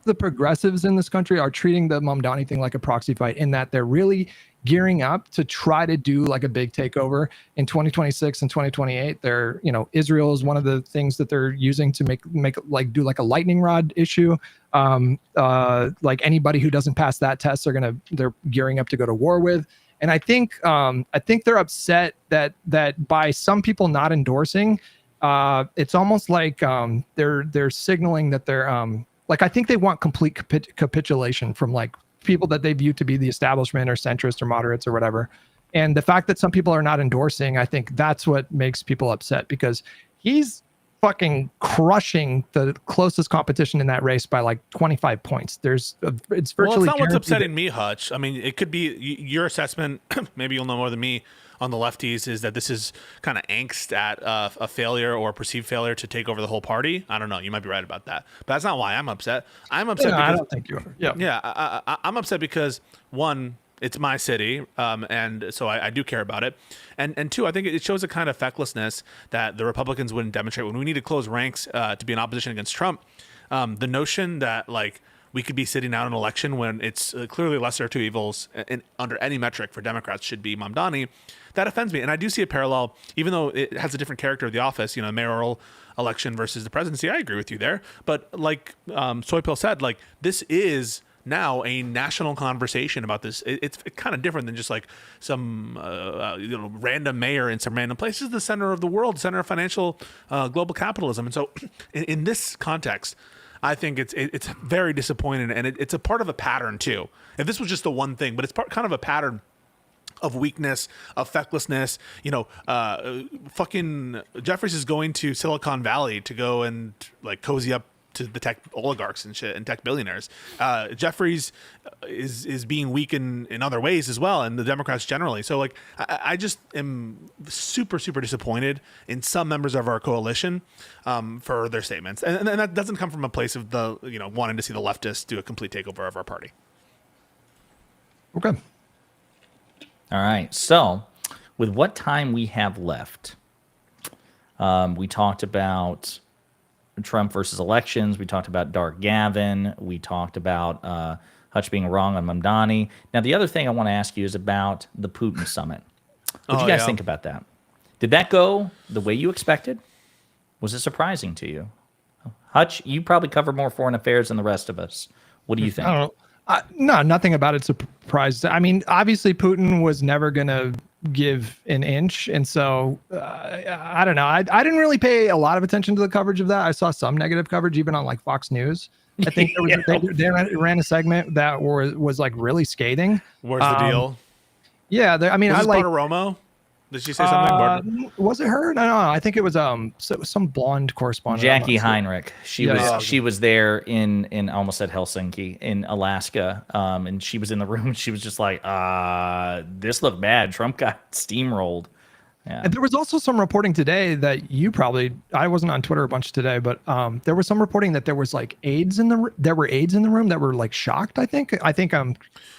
the progressives in this country are treating the Mamdani thing like a proxy fight, in that they're really gearing up to try to do like a big takeover in 2026 and 2028. They're, Israel is one of the things that they're using to make like do like a lightning rod issue. Like anybody who doesn't pass that test, they're gearing up to go to war with. And I think they're upset that by some people not endorsing, it's almost like they're signaling that they're like, I think they want complete capitulation from like people that they view to be the establishment or centrist or moderates or whatever. And the fact that some people are not endorsing, I think that's what makes people upset, because he's fucking crushing the closest competition in that race by like 25 points. It's virtually. Well, it's not what's guaranteed upsetting me, Hutch. I mean, it could be your assessment. Maybe you'll know more than me on the lefties, is that this is kind of angst at a failure or a perceived failure to take over the whole party. I don't know. You might be right about that, but that's not why I'm upset. I'm upset because I don't think you are. Yeah. I'm upset because, one, it's my city, and so I do care about it. And two, I think it shows a kind of fecklessness that the Republicans wouldn't demonstrate when we need to close ranks to be in opposition against Trump. The notion that like we could be sitting out an election when it's clearly lesser of two evils under any metric for Democrats should be Mamdani, that offends me. And I do see a parallel, even though it has a different character of the office, mayoral election versus the presidency. I agree with you there. But like Soypil said, like this is now a national conversation about this. It's kind of different than just like some random mayor in some random place. This is the center of the world, center of financial global capitalism. And so in this context, I think it's very disappointing, and it's a part of a pattern too. If this was just the one thing, but it's kind of a pattern of weakness, of fecklessness. Fucking Jeffries is going to Silicon Valley to go and like cozy up to the tech oligarchs and shit and tech billionaires. Jeffries is being weak in other ways as well, and the Democrats generally. So like I just am super disappointed in some members of our coalition for their statements, and that doesn't come from a place of the wanting to see the leftists do a complete takeover of our party. Okay. All right. So, with what time we have left, we talked about Trump versus elections. We talked about Dark Gavin. We talked about Hutch being wrong on Mamdani. Now, the other thing I want to ask you is about the Putin summit. What do you guys think about that? Did that go the way you expected? Was it surprising to you? Hutch, you probably cover more foreign affairs than the rest of us. What do you think? I don't know. No, nothing about it surprised. I mean, obviously Putin was never going to give an inch. And so I don't know. I didn't really pay a lot of attention to the coverage of that. I saw some negative coverage, even on like Fox News. I think they ran a segment that was like really scathing. Where's the deal? Yeah. I mean, was I like Romo. Did she say something? Was it her? No. I think it was some blonde correspondent. Jackie Heinrich. She was there in almost at Helsinki in Alaska, and she was in the room. And she was just like, "This looked bad. Trump got steamrolled." Yeah. And there was also some reporting today that I wasn't on Twitter a bunch today, but there was some reporting that there was like AIDS in the room that were like shocked. I think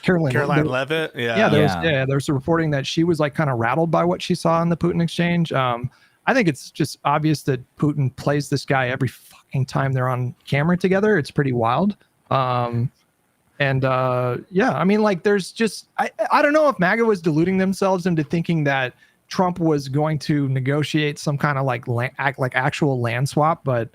Caroline Levitt. There was a reporting that she was like kind of rattled by what she saw in the Putin exchange. I think it's just obvious that Putin plays this guy every fucking time they're on camera together. It's pretty wild. I mean, like there's just I don't know if MAGA was deluding themselves into thinking that Trump was going to negotiate some kind of like actual land swap, but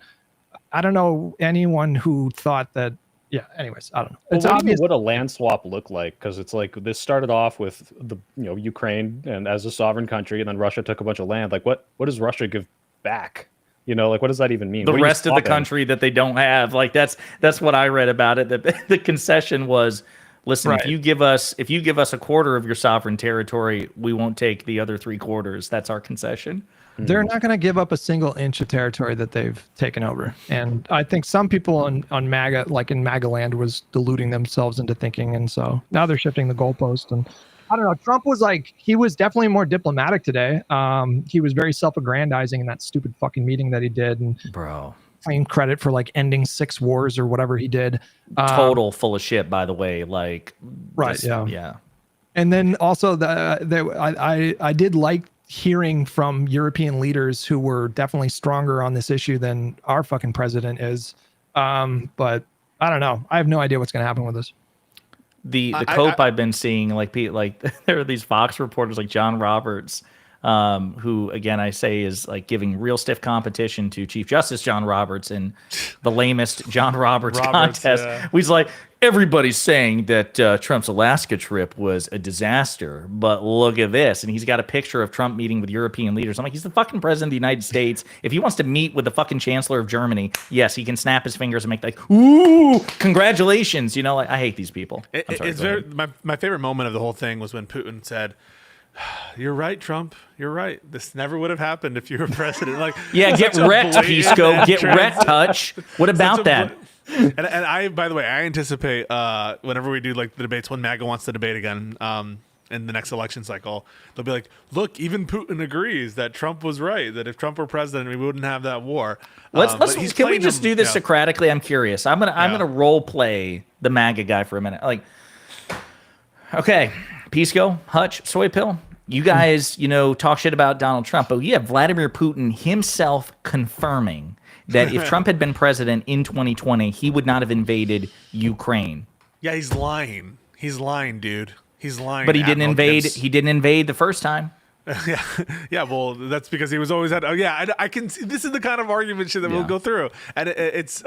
I don't know anyone who thought that. Yeah. Anyways, I don't know. It's obvious what a land swap looked like, because it's like this started off with the Ukraine and as a sovereign country, and then Russia took a bunch of land. Like what does Russia give back? Like what does that even mean? The rest of the country that they don't have. Like that's what I read about it. That the concession was, listen, right, if you give us a quarter of your sovereign territory, we won't take the other 3/4. That's our concession. They're not going to give up a single inch of territory that they've taken over. And I think some people on MAGA, like in MAGA land, was deluding themselves into thinking. And so now they're shifting the goalpost. And I don't know. Trump was he was definitely more diplomatic today. He was very self-aggrandizing in that stupid fucking meeting that he did. And claimed credit for like ending 6 wars or whatever he did. Total full of shit, by the way. Like, right. Yeah. And then also I did like hearing from European leaders who were definitely stronger on this issue than our fucking president is. But I don't know. I have no idea what's going to happen with this. The cope I've been seeing, like there are these Fox reporters like John Roberts, who again I say is like giving real stiff competition to Chief Justice John Roberts in the lamest John Roberts contest. Yeah. He's like, everybody's saying that Trump's Alaska trip was a disaster, but look at this. And he's got a picture of Trump meeting with European leaders. I'm like, he's the fucking president of the United States. If he wants to meet with the fucking chancellor of Germany, yes, he can snap his fingers and make like, ooh, congratulations. You know, like, I hate these people. It's very my favorite moment of the whole thing was when Putin said, "You're right, Trump. You're right. This never would have happened if you were president." Like, yeah, get wrecked, Pisco. Get wrecked, Hutch. What about that? And I, by the way, I anticipate whenever we do like the debates, when MAGA wants to debate again in the next election cycle, they'll be like, "Look, even Putin agrees that Trump was right. That if Trump were president, we wouldn't have that war." Can we just do this Socratically? I'm curious. I'm gonna role play the MAGA guy for a minute. Like, okay, Pisco, Hutch, Soy Pill. You guys, talk shit about Donald Trump, but you have Vladimir Putin himself confirming that if Trump had been president in 2020, he would not have invaded Ukraine. Yeah, he's lying. He's lying, dude. He's lying. But he didn't invade. He didn't invade the first time. Yeah. Well, that's because he was always at. Oh, yeah. I can see. This is the kind of argument shit that we'll go through, and it's.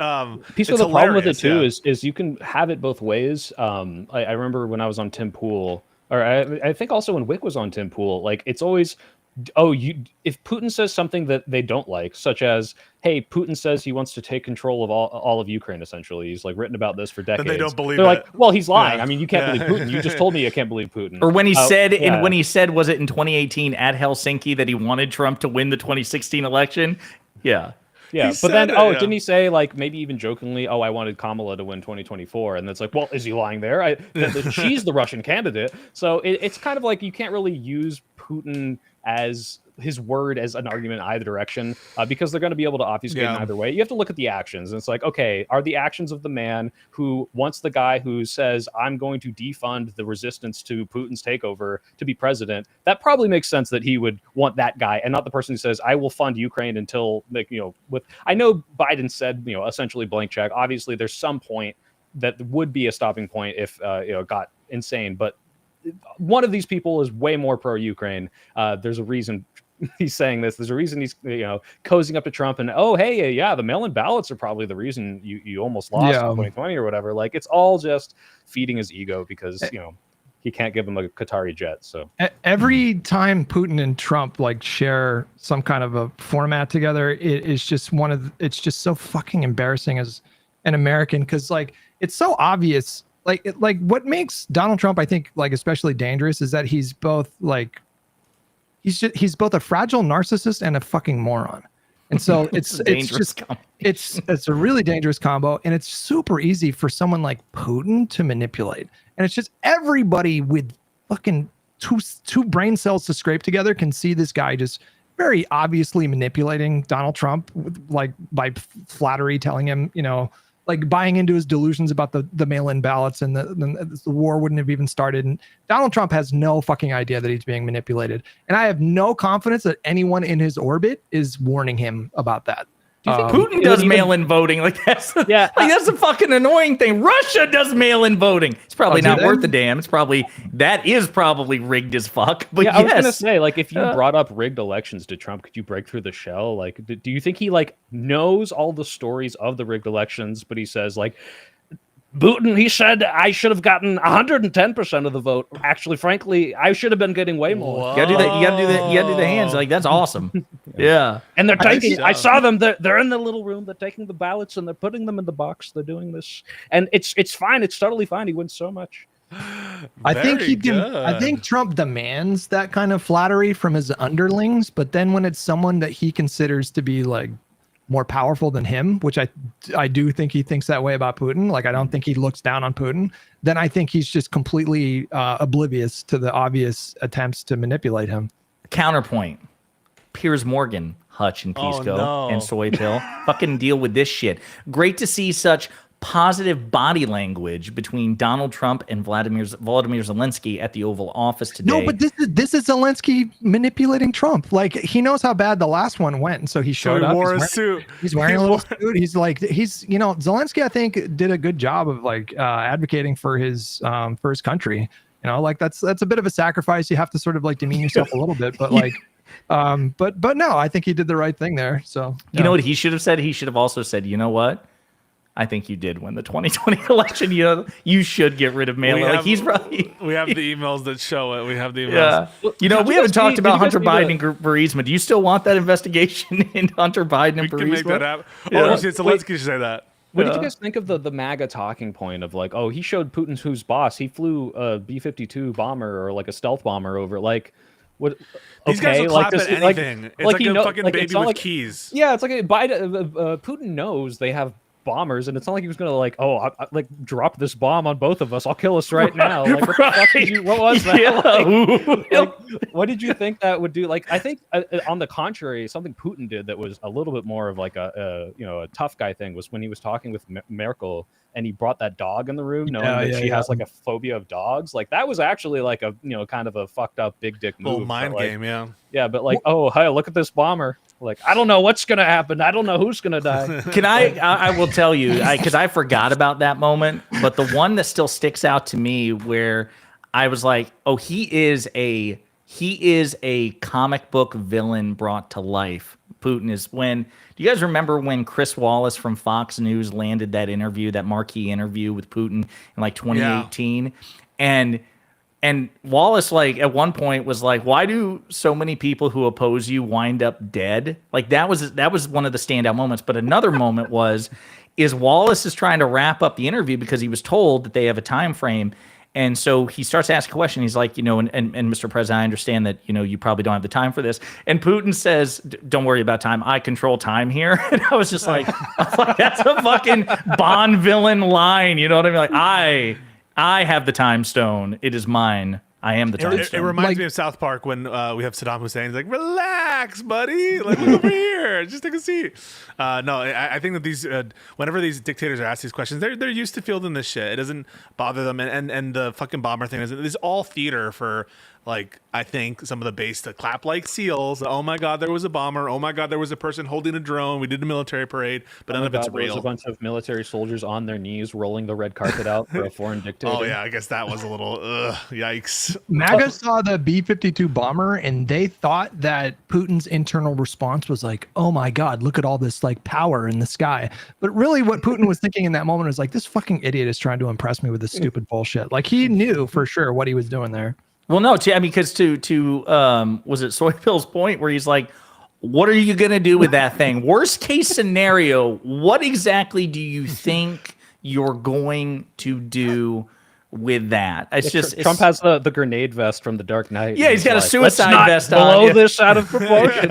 Piece the problem with it too is you can have it both ways. I remember when I was on Tim Pool, or I think also when Wick was on Tim Pool. Like, it's always, if Putin says something that they don't like, such as, hey, Putin says he wants to take control of all of Ukraine, essentially. He's like written about this for decades. Then they don't believe They're it. like, well, he's lying. I mean, you can't believe Putin. You just told me you can't believe Putin. Or when he said, was it in 2018 at Helsinki that he wanted Trump to win the 2016 election? Yeah. Yeah, but then, didn't he say, like, maybe even jokingly, I wanted Kamala to win 2024? And it's like, well, is he lying there? She's the Russian candidate. So it's kind of like you can't really use Putin as his word as an argument in either direction, because they're going to be able to obfuscate in either way. You have to look at the actions. And it's like, okay, are the actions of the man who wants the guy who says, I'm going to defund the resistance to Putin's takeover to be president? That probably makes sense that he would want that guy and not the person who says, I will fund Ukraine until, I know Biden said, essentially blank check. Obviously, there's some point that would be a stopping point if, it got insane. But one of these people is way more pro-Ukraine. There's a reason he's saying this. There's a reason he's cozying up to Trump and the mail-in ballots are probably the reason you almost lost in 2020 or whatever. Like, it's all just feeding his ego because he can't give him a Qatari jet. So every time Putin and Trump like share some kind of a format together, it's just so fucking embarrassing as an American, because like it's so obvious. Like what makes Donald Trump, I think, like especially dangerous is that he's both like he's both a fragile narcissist and a fucking moron. And so it's a really dangerous combo, and it's super easy for someone like Putin to manipulate. And it's just everybody with fucking two brain cells to scrape together can see this guy just very obviously manipulating Donald Trump, like by flattery, telling him, like buying into his delusions about the mail-in ballots and the war wouldn't have even started. And Donald Trump has no fucking idea that he's being manipulated. And I have no confidence that anyone in his orbit is warning him about that. Do you think Putin does mail-in voting? Like that's that's a fucking annoying thing. Russia does mail-in voting. It's probably not worth a damn. That is probably rigged as fuck. But I was gonna say, like, if you brought up rigged elections to Trump, could you break through the shell? Like, do you think he like knows all the stories of the rigged elections, but he says like, Putin, he said I should have gotten 110% of the vote. Actually, frankly, I should have been getting way more. You gotta do that. You gotta do the hands. Like, that's awesome. Yeah. And they're taking. I saw them. They're in the little room. They're taking the ballots and they're putting them in the box. They're doing this, and it's fine. It's totally fine. He wins so much. I think Trump demands that kind of flattery from his underlings, but then when it's someone that he considers to be like more powerful than him, which I do think he thinks that way about Putin. Like, I don't think he looks down on Putin. Then I think he's just completely oblivious to the obvious attempts to manipulate him. Counterpoint: Piers Morgan, Hutch, and Pisco and Soy Pill fucking deal with this shit. Great to see such positive body language between Donald Trump and Vladimir Zelensky at the Oval Office today. No, but this is Zelensky manipulating Trump. Like, he knows how bad the last one went, and so he showed up. Wore a suit. He's wearing a little suit. He's like, Zelensky, I think, did a good job of like advocating for his country. Like that's a bit of a sacrifice. You have to sort of like demean yourself a little bit, but like. But no, I think he did the right thing there. So you know what he should have said? He should have also said, you know what? I think you did win the 2020 election. You should get rid of mail. Like he's probably. We have the emails that show it. We have the emails. Yeah. We haven't talked about Hunter Biden and Burisma. Do you still want that investigation into Hunter Biden and Burisma? We can make that happen. Oh, Zelensky should say that. What did you guys think of the MAGA talking point of like, oh, he showed Putin's who's boss. He flew a B-52 bomber or like a stealth bomber over. Like, what? These guys will clap at anything. It's like a fucking baby with keys. Yeah, it's like Putin knows they have bombers, and it's not like he was gonna like, like drop this bomb on both of us. I'll kill us right now. Like, what the fuck did you? What was that? Like, what did you think that would do? Like, I think on the contrary, something Putin did that was a little bit more of like a tough guy thing was when he was talking with Merkel. And he brought that dog in the room, knowing that she has like a phobia of dogs. Like that was actually like a kind of a fucked up big dick move. Little mind game, yeah. Yeah, but like, oh, hey, look at this bomber. Like, I don't know what's gonna happen. I don't know who's gonna die. Can I will tell you, because I forgot about that moment, but the one that still sticks out to me where I was like, oh, he is a comic book villain brought to life. Putin is when. Do you guys remember when Chris Wallace from Fox News landed that interview, that marquee interview with Putin in like 2018? Yeah. And Wallace, like, at one point was like, why do so many people who oppose you wind up dead? Like that was one of the standout moments. But another moment is Wallace is trying to wrap up the interview because he was told that they have a time frame. And so he starts to ask a question. He's like, and Mr. President, I understand that, you probably don't have the time for this. And Putin says, don't worry about time. I control time here. And I was just like, that's a fucking Bond villain line. You know what I mean? Like, I have the time stone. It is mine. I am the time stone. It reminds me of South Park when we have Saddam Hussein. He's like, relax, buddy. Like, look over here. Just take a seat. No, I think that these, whenever these dictators are asked these questions, they're used to fielding this shit. It doesn't bother them. And the fucking bomber thing is all theater for, like, I think some of the base to clap like seals. Oh my God, there was a bomber. Oh my God, there was a person holding a drone. We did a military parade, but none of it's real. There was a bunch of military soldiers on their knees rolling the red carpet out for a foreign dictator. Oh yeah, I guess that was a little yikes. MAGA saw the B-52 bomber and they thought that Putin's internal response was like, oh my God, look at all this like power in the sky. But really what Putin was thinking in that moment was like, this fucking idiot is trying to impress me with this stupid bullshit. Like he knew for sure what he was doing there. Well, no, I mean, because to was it Soy Pill's point where he's like, what are you going to do with that thing? Worst case scenario, what exactly do you think you're going to do with that? It's just Trump has the grenade vest from The Dark Knight. Yeah, he's got a suicide vest on. Blow this out of proportion.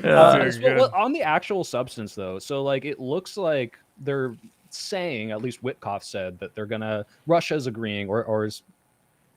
Well, on the actual substance, though, so like it looks like they're saying, at least Witkoff said, that they're Russia's agreeing or is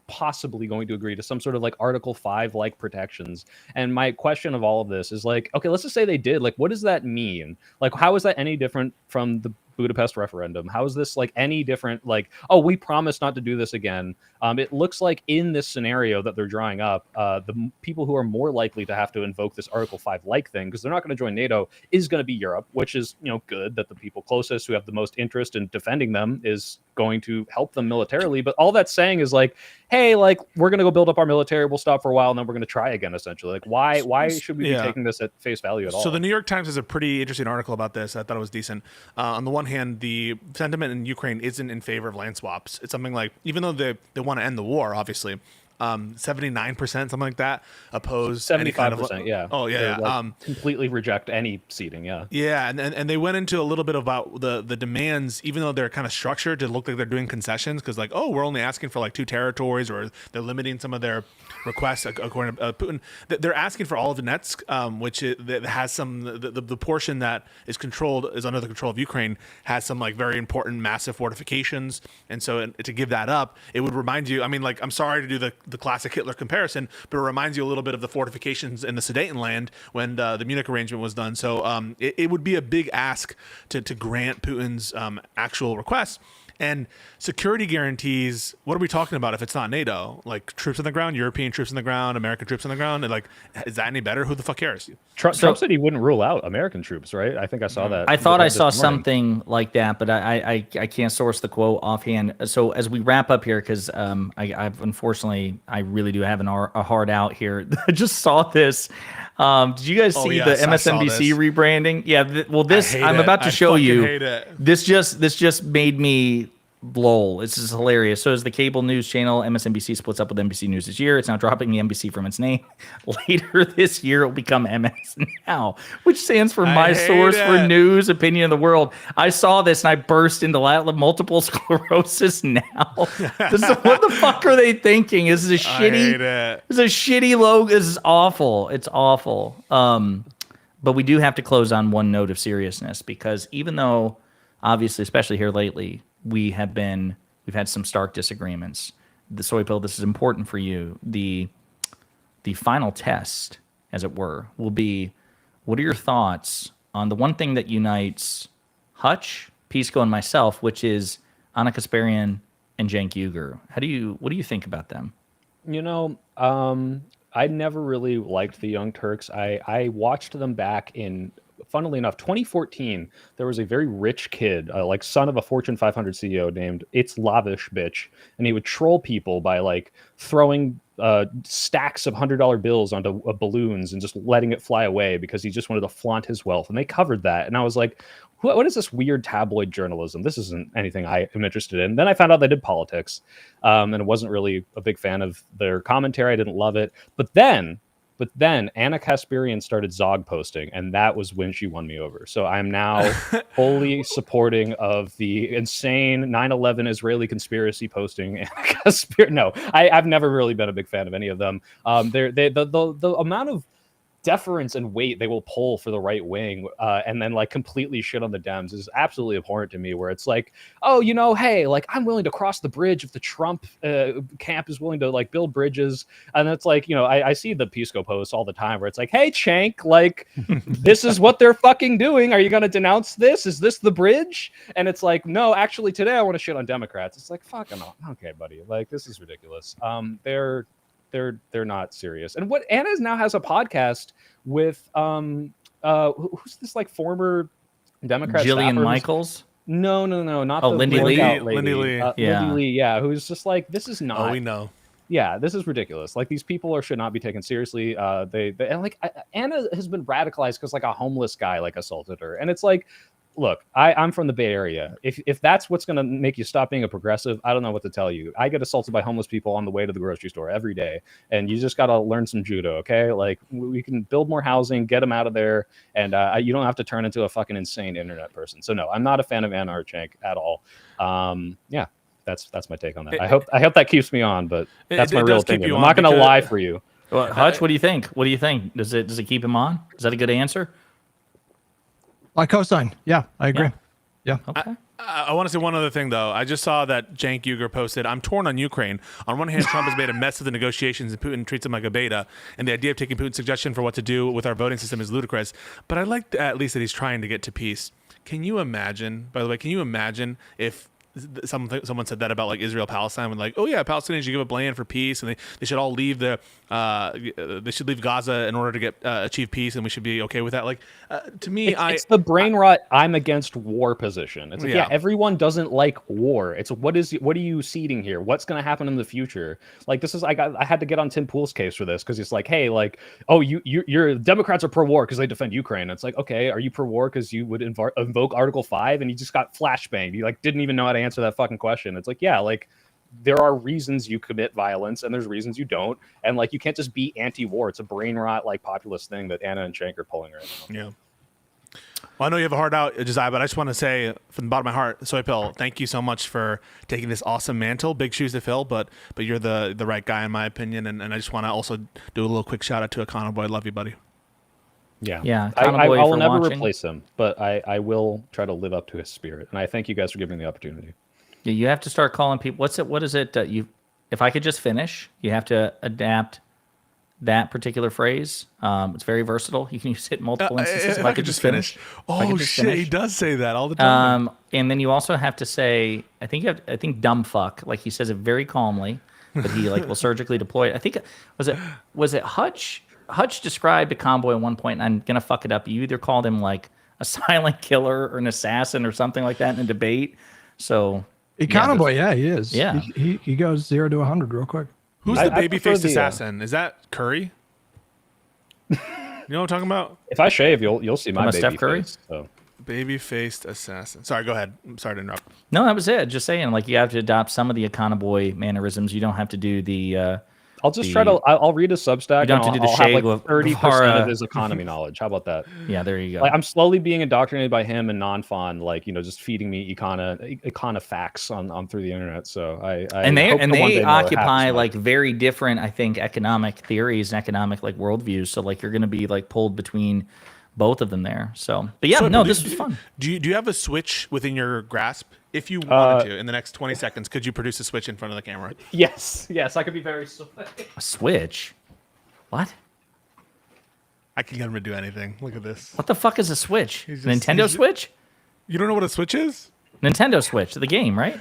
possibly going to agree to some sort of like Article 5 like protections. And my question of all of this is like, okay, let's just say they did. Like, what does that mean? Like, how is that any different from the Budapest referendum? How is this like any different? Like, oh, we promise not to do this again. It looks like in this scenario that they're drawing up, the people who are more likely to have to invoke this Article 5 like thing, because they're not going to join NATO, is going to be Europe, which is, good that the people closest who have the most interest in defending them is going to help them militarily. But all that's saying is like, hey, like we're going to go build up our military, we'll stop for a while, and then we're going to try again, essentially. Like, why should we be taking this at face value at all? So the New York Times has a pretty interesting article about this. I thought it was decent. On the one hand, the sentiment in Ukraine isn't in favor of land swaps. It's something like, even though they want to end the war, obviously, 79%, something like that, oppose 75%, any kind of, yeah. Oh yeah, like, completely reject any ceding, yeah. Yeah, and they went into a little bit about the demands, even though they're kind of structured to look like they're doing concessions, because like, oh, we're only asking for like 2 territories, or they're limiting some of their requests according to Putin. They're asking for all of Donetsk, which that has some the portion that is under the control of Ukraine has some like very important massive fortifications, and so to give that up, it would remind you. I mean, like, I'm sorry to do the the classic Hitler comparison, but it reminds you a little bit of the fortifications in the Sudetenland when the Munich arrangement was done. So it would be a big ask to grant Putin's actual requests. And security guarantees, what are we talking about if it's not NATO? Like troops on the ground, European troops on the ground, American troops on the ground? And like, is that any better? Who the fuck cares? Trump said he wouldn't rule out American troops, right? I think I saw that. I thought I saw something like that, but I can't source the quote offhand. So as we wrap up here, because I've unfortunately, I really do have a hard out here. I just saw this. Did you guys see the MSNBC rebranding? Yeah. Well, this I'm about to show you. This just made me lol. This is hilarious. So as the cable news channel, MSNBC splits up with NBC News this year. It's now dropping the NBC from its name. Later this year, it will become MS Now, which stands for My Source for News, Opinion of the World. I saw this and I burst into multiple sclerosis now. What the fuck are they thinking? This is a shitty. This is a shitty logo. This is awful. It's awful. But we do have to close on one note of seriousness, because even though, obviously, especially here lately, we've had some stark disagreements. The soy pill, this is important for you. The final test, as it were, will be, what are your thoughts on the one thing that unites Hutch, Pisco, and myself, which is Ana Kasparian and Cenk Uygur? What do you think about them? You know, I never really liked the Young Turks. I watched them back in, funnily enough, 2014, there was a very rich kid, like son of a Fortune 500 CEO named It's Lavish Bitch. And he would troll people by like throwing stacks of $100 bills onto balloons and just letting it fly away because he just wanted to flaunt his wealth. And they covered that. And I was like, what is this weird tabloid journalism? This isn't anything I am interested in. Then I found out they did politics, and I wasn't really a big fan of their commentary. I didn't love it. But then Ana Kasparian started Zog posting, and that was when she won me over. So I'm now fully supporting of the insane 9/11 Israeli conspiracy posting. Ana Kasparian. No, I've never really been a big fan of any of them. The amount of deference and weight they will pull for the right wing, and then like completely shit on the Dems is absolutely abhorrent to me, where it's like, oh, you know, hey, like I'm willing to cross the bridge if the Trump camp is willing to like build bridges. And it's like, you know, I see the Pisco posts all the time where it's like, hey, Cenk, like this is what they're fucking doing. Are you going to denounce this? Is this the bridge? And it's like, no, actually today I want to shit on Democrats. It's like, fuck them. Okay, buddy. Like, this is ridiculous. They're not serious. And what Anna now has a podcast with who's this like former Democrat Jillian staffer? Michaels? No, not Lindy Lee. Lindy Lee. Yeah. Lindy Lee, yeah, who's just like, this is not. Oh, we know. Yeah, this is ridiculous. Like, these people should not be taken seriously. They and like Anna has been radicalized because like a homeless guy like assaulted her, and it's like, look, I'm from the Bay Area. If that's what's going to make you stop being a progressive, I don't know what to tell you. I get assaulted by homeless people on the way to the grocery store every day, and you just got to learn some judo, okay? Like, we can build more housing, get them out of there, and you don't have to turn into a fucking insane internet person. So no, I'm not a fan of Anna or Cenk at all. Yeah, that's my take on that. I hope that keeps me on, but that's my real opinion. I'm not going to lie for you. Well, Hutch, what do you think? What do you think? Does it keep him on? Is that a good answer? I co-sign. Yeah, I agree. Yeah. Okay. I want to say one other thing, though. I just saw that Cenk Uygur posted, I'm torn on Ukraine. On one hand, Trump has made a mess of the negotiations and Putin treats him like a beta. And the idea of taking Putin's suggestion for what to do with our voting system is ludicrous. But I like at least that he's trying to get to peace. Can you imagine, by the way, if someone said that about like Israel Palestine, when like, oh yeah, Palestinians should give up land for peace, and they should all leave they should leave Gaza in order to get achieve peace, and we should be okay with that. Like, to me, it's the brain rot I'm against war position. It's like, yeah, everyone doesn't like war. It's what are you seeding here? What's going to happen in the future? Like, this is I had to get on Tim Pool's case for this, because it's like, hey, like, oh, your Democrats are pro-war because they defend Ukraine. It's like, okay, are you pro-war because you would invoke Article 5 and you just got flashbanged? You like didn't even know how to answer that fucking question. It's like, yeah, like, there are reasons you commit violence and there's reasons you don't, and like, you can't just be anti-war. It's a brain rot like populist thing that Anna and Cenk are pulling right now. Yeah. Well, I know you have a heart out, Josiah, but I just want to say from the bottom of my heart, Soy Pill, thank you so much for taking this awesome mantle. Big shoes to fill, but you're the right guy in my opinion, and I just want to also do a little quick shout out to Econo Boy. Love you, buddy. Yeah. I will never replace him, but I will try to live up to his spirit, and I thank you guys for giving me the opportunity. Yeah, you have to start calling people. What is it? if I could just finish, you have to adapt that particular phrase. It's very versatile. You can use it in multiple instances. If I could just finish. Oh shit, he does say that all the time. And then you also have to say, I think dumb fuck. Like he says it very calmly, but he like will surgically deploy it. I think was it Hutch? Hutch described a convoy at one point, and I'm gonna fuck it up. You either called him like a silent killer or an assassin or something like that in a debate. So Convoy, yeah, he is. Yeah, he goes 0 to 100 real quick. Who's the baby-faced assassin? Is that Curry? You know what I'm talking about? If I shave, you'll see my baby Steph Curry. face, so. Baby-faced assassin. Sorry, go ahead. I'm sorry to interrupt. No, that was it. Just saying, like you have to adopt some of the Econoboy mannerisms. You don't have to do the. I'll just try to. I'll read his Substack. You don't have to do the I'll have shade like 30% of his economy knowledge. How about that? Yeah, there you go. Like, I'm slowly being indoctrinated by him and non-fon, like just feeding me econa facts on through the internet. So they occupy like very different, I think, economic theories and economic like worldviews. So like you're going to be like pulled between both of them there. So, but yeah, this was fun. Do you have a switch within your grasp? If you wanted to, in the next 20 seconds, could you produce a switch in front of the camera? Yes, I could be very A switch? What? I can get him to do anything. Look at this. What the fuck is a switch? Nintendo Switch? You don't know what a switch is? Nintendo Switch, the game, right?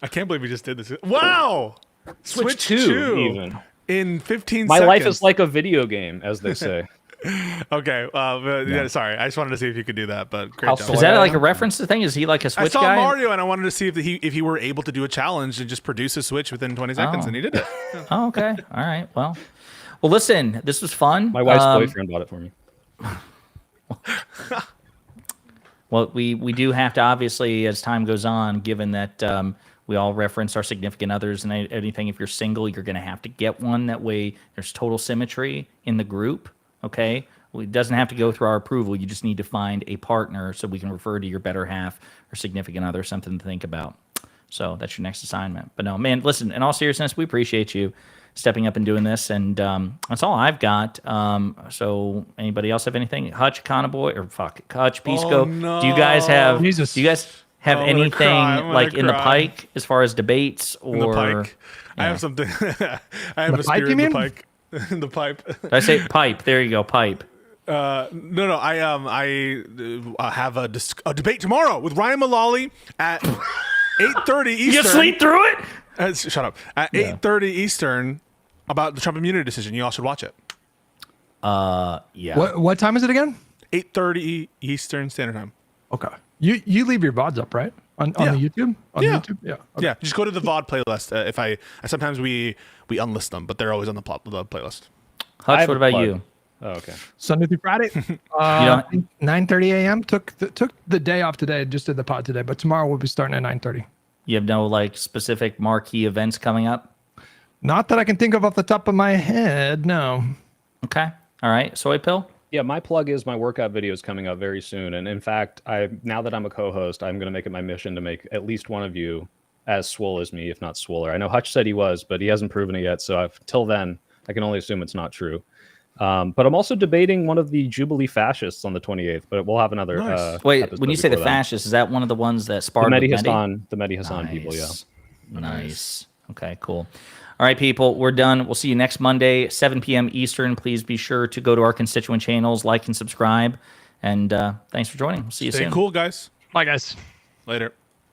I can't believe we just did this. Wow! Switch 2 even. In 15 My seconds. life is like a video game, as they say. Okay, yeah, sorry. I just wanted to see if you could do that, but great job. Is that like a reference to the thing? Is he like a Switch guy? I saw Mario, and I wanted to see if he were able to do a challenge and just produce a Switch within 20 seconds, and he did it. Yeah. Oh, okay. All right. Well, listen, this was fun. My wife's boyfriend bought it for me. Well, we do have to, obviously, as time goes on, given that we all reference our significant others and anything, if you're single, you're going to have to get one. That way there's total symmetry in the group. Okay, well, it doesn't have to go through our approval. You just need to find a partner so we can refer to your better half or significant other, something to think about. So that's your next assignment. But no, man, listen, in all seriousness, we appreciate you stepping up and doing this. And that's all I've got. So anybody else have anything? Hutch, Econoboy, or Hutch, Pisco. Oh, no. Do you guys have anything like in the pike as far as debates or? In the pike. I have something. I have a spear in the pike. In the pipe. Did I say pipe? There you go, pipe. No. I have a debate tomorrow with Ryan Mullally at 8:30 Eastern. You sleep through it? Shut up. At 8:30 Eastern about the Trump immunity decision. You all should watch it. Yeah. What time is it again? 8:30 Eastern Standard Time. Okay. You leave your VODs up, right? On the YouTube? On YouTube? Yeah. Okay. Yeah. Just go to the VOD playlist. Sometimes we unlist them, but they're always on the playlist. Hutch, what about you? Oh, okay. Sunday through Friday. 9:30 a.m. Took the day off today. Just did the pod today, but tomorrow we'll be starting at 9:30. You have no like specific marquee events coming up? Not that I can think of off the top of my head. No. Okay. All right. Soy pill. Yeah, my plug is my workout video is coming up very soon, and in fact, now that I'm a co-host, I'm going to make it my mission to make at least one of you as swole as me, if not swoller. I know Hutch said he was, but he hasn't proven it yet. So till then, I can only assume it's not true. But I'm also debating one of the Jubilee fascists on the 28th, but we'll have another. Nice. Wait, when you say the fascists, is that one of the ones that sparred the Mehdi Hassan people? Yeah. Nice. Okay, cool. All right, people, we're done. We'll see you next Monday, 7 p.m. Eastern. Please be sure to go to our constituent channels, like and subscribe. And thanks for joining. We'll see you soon. Stay cool, guys. Bye, guys. Later.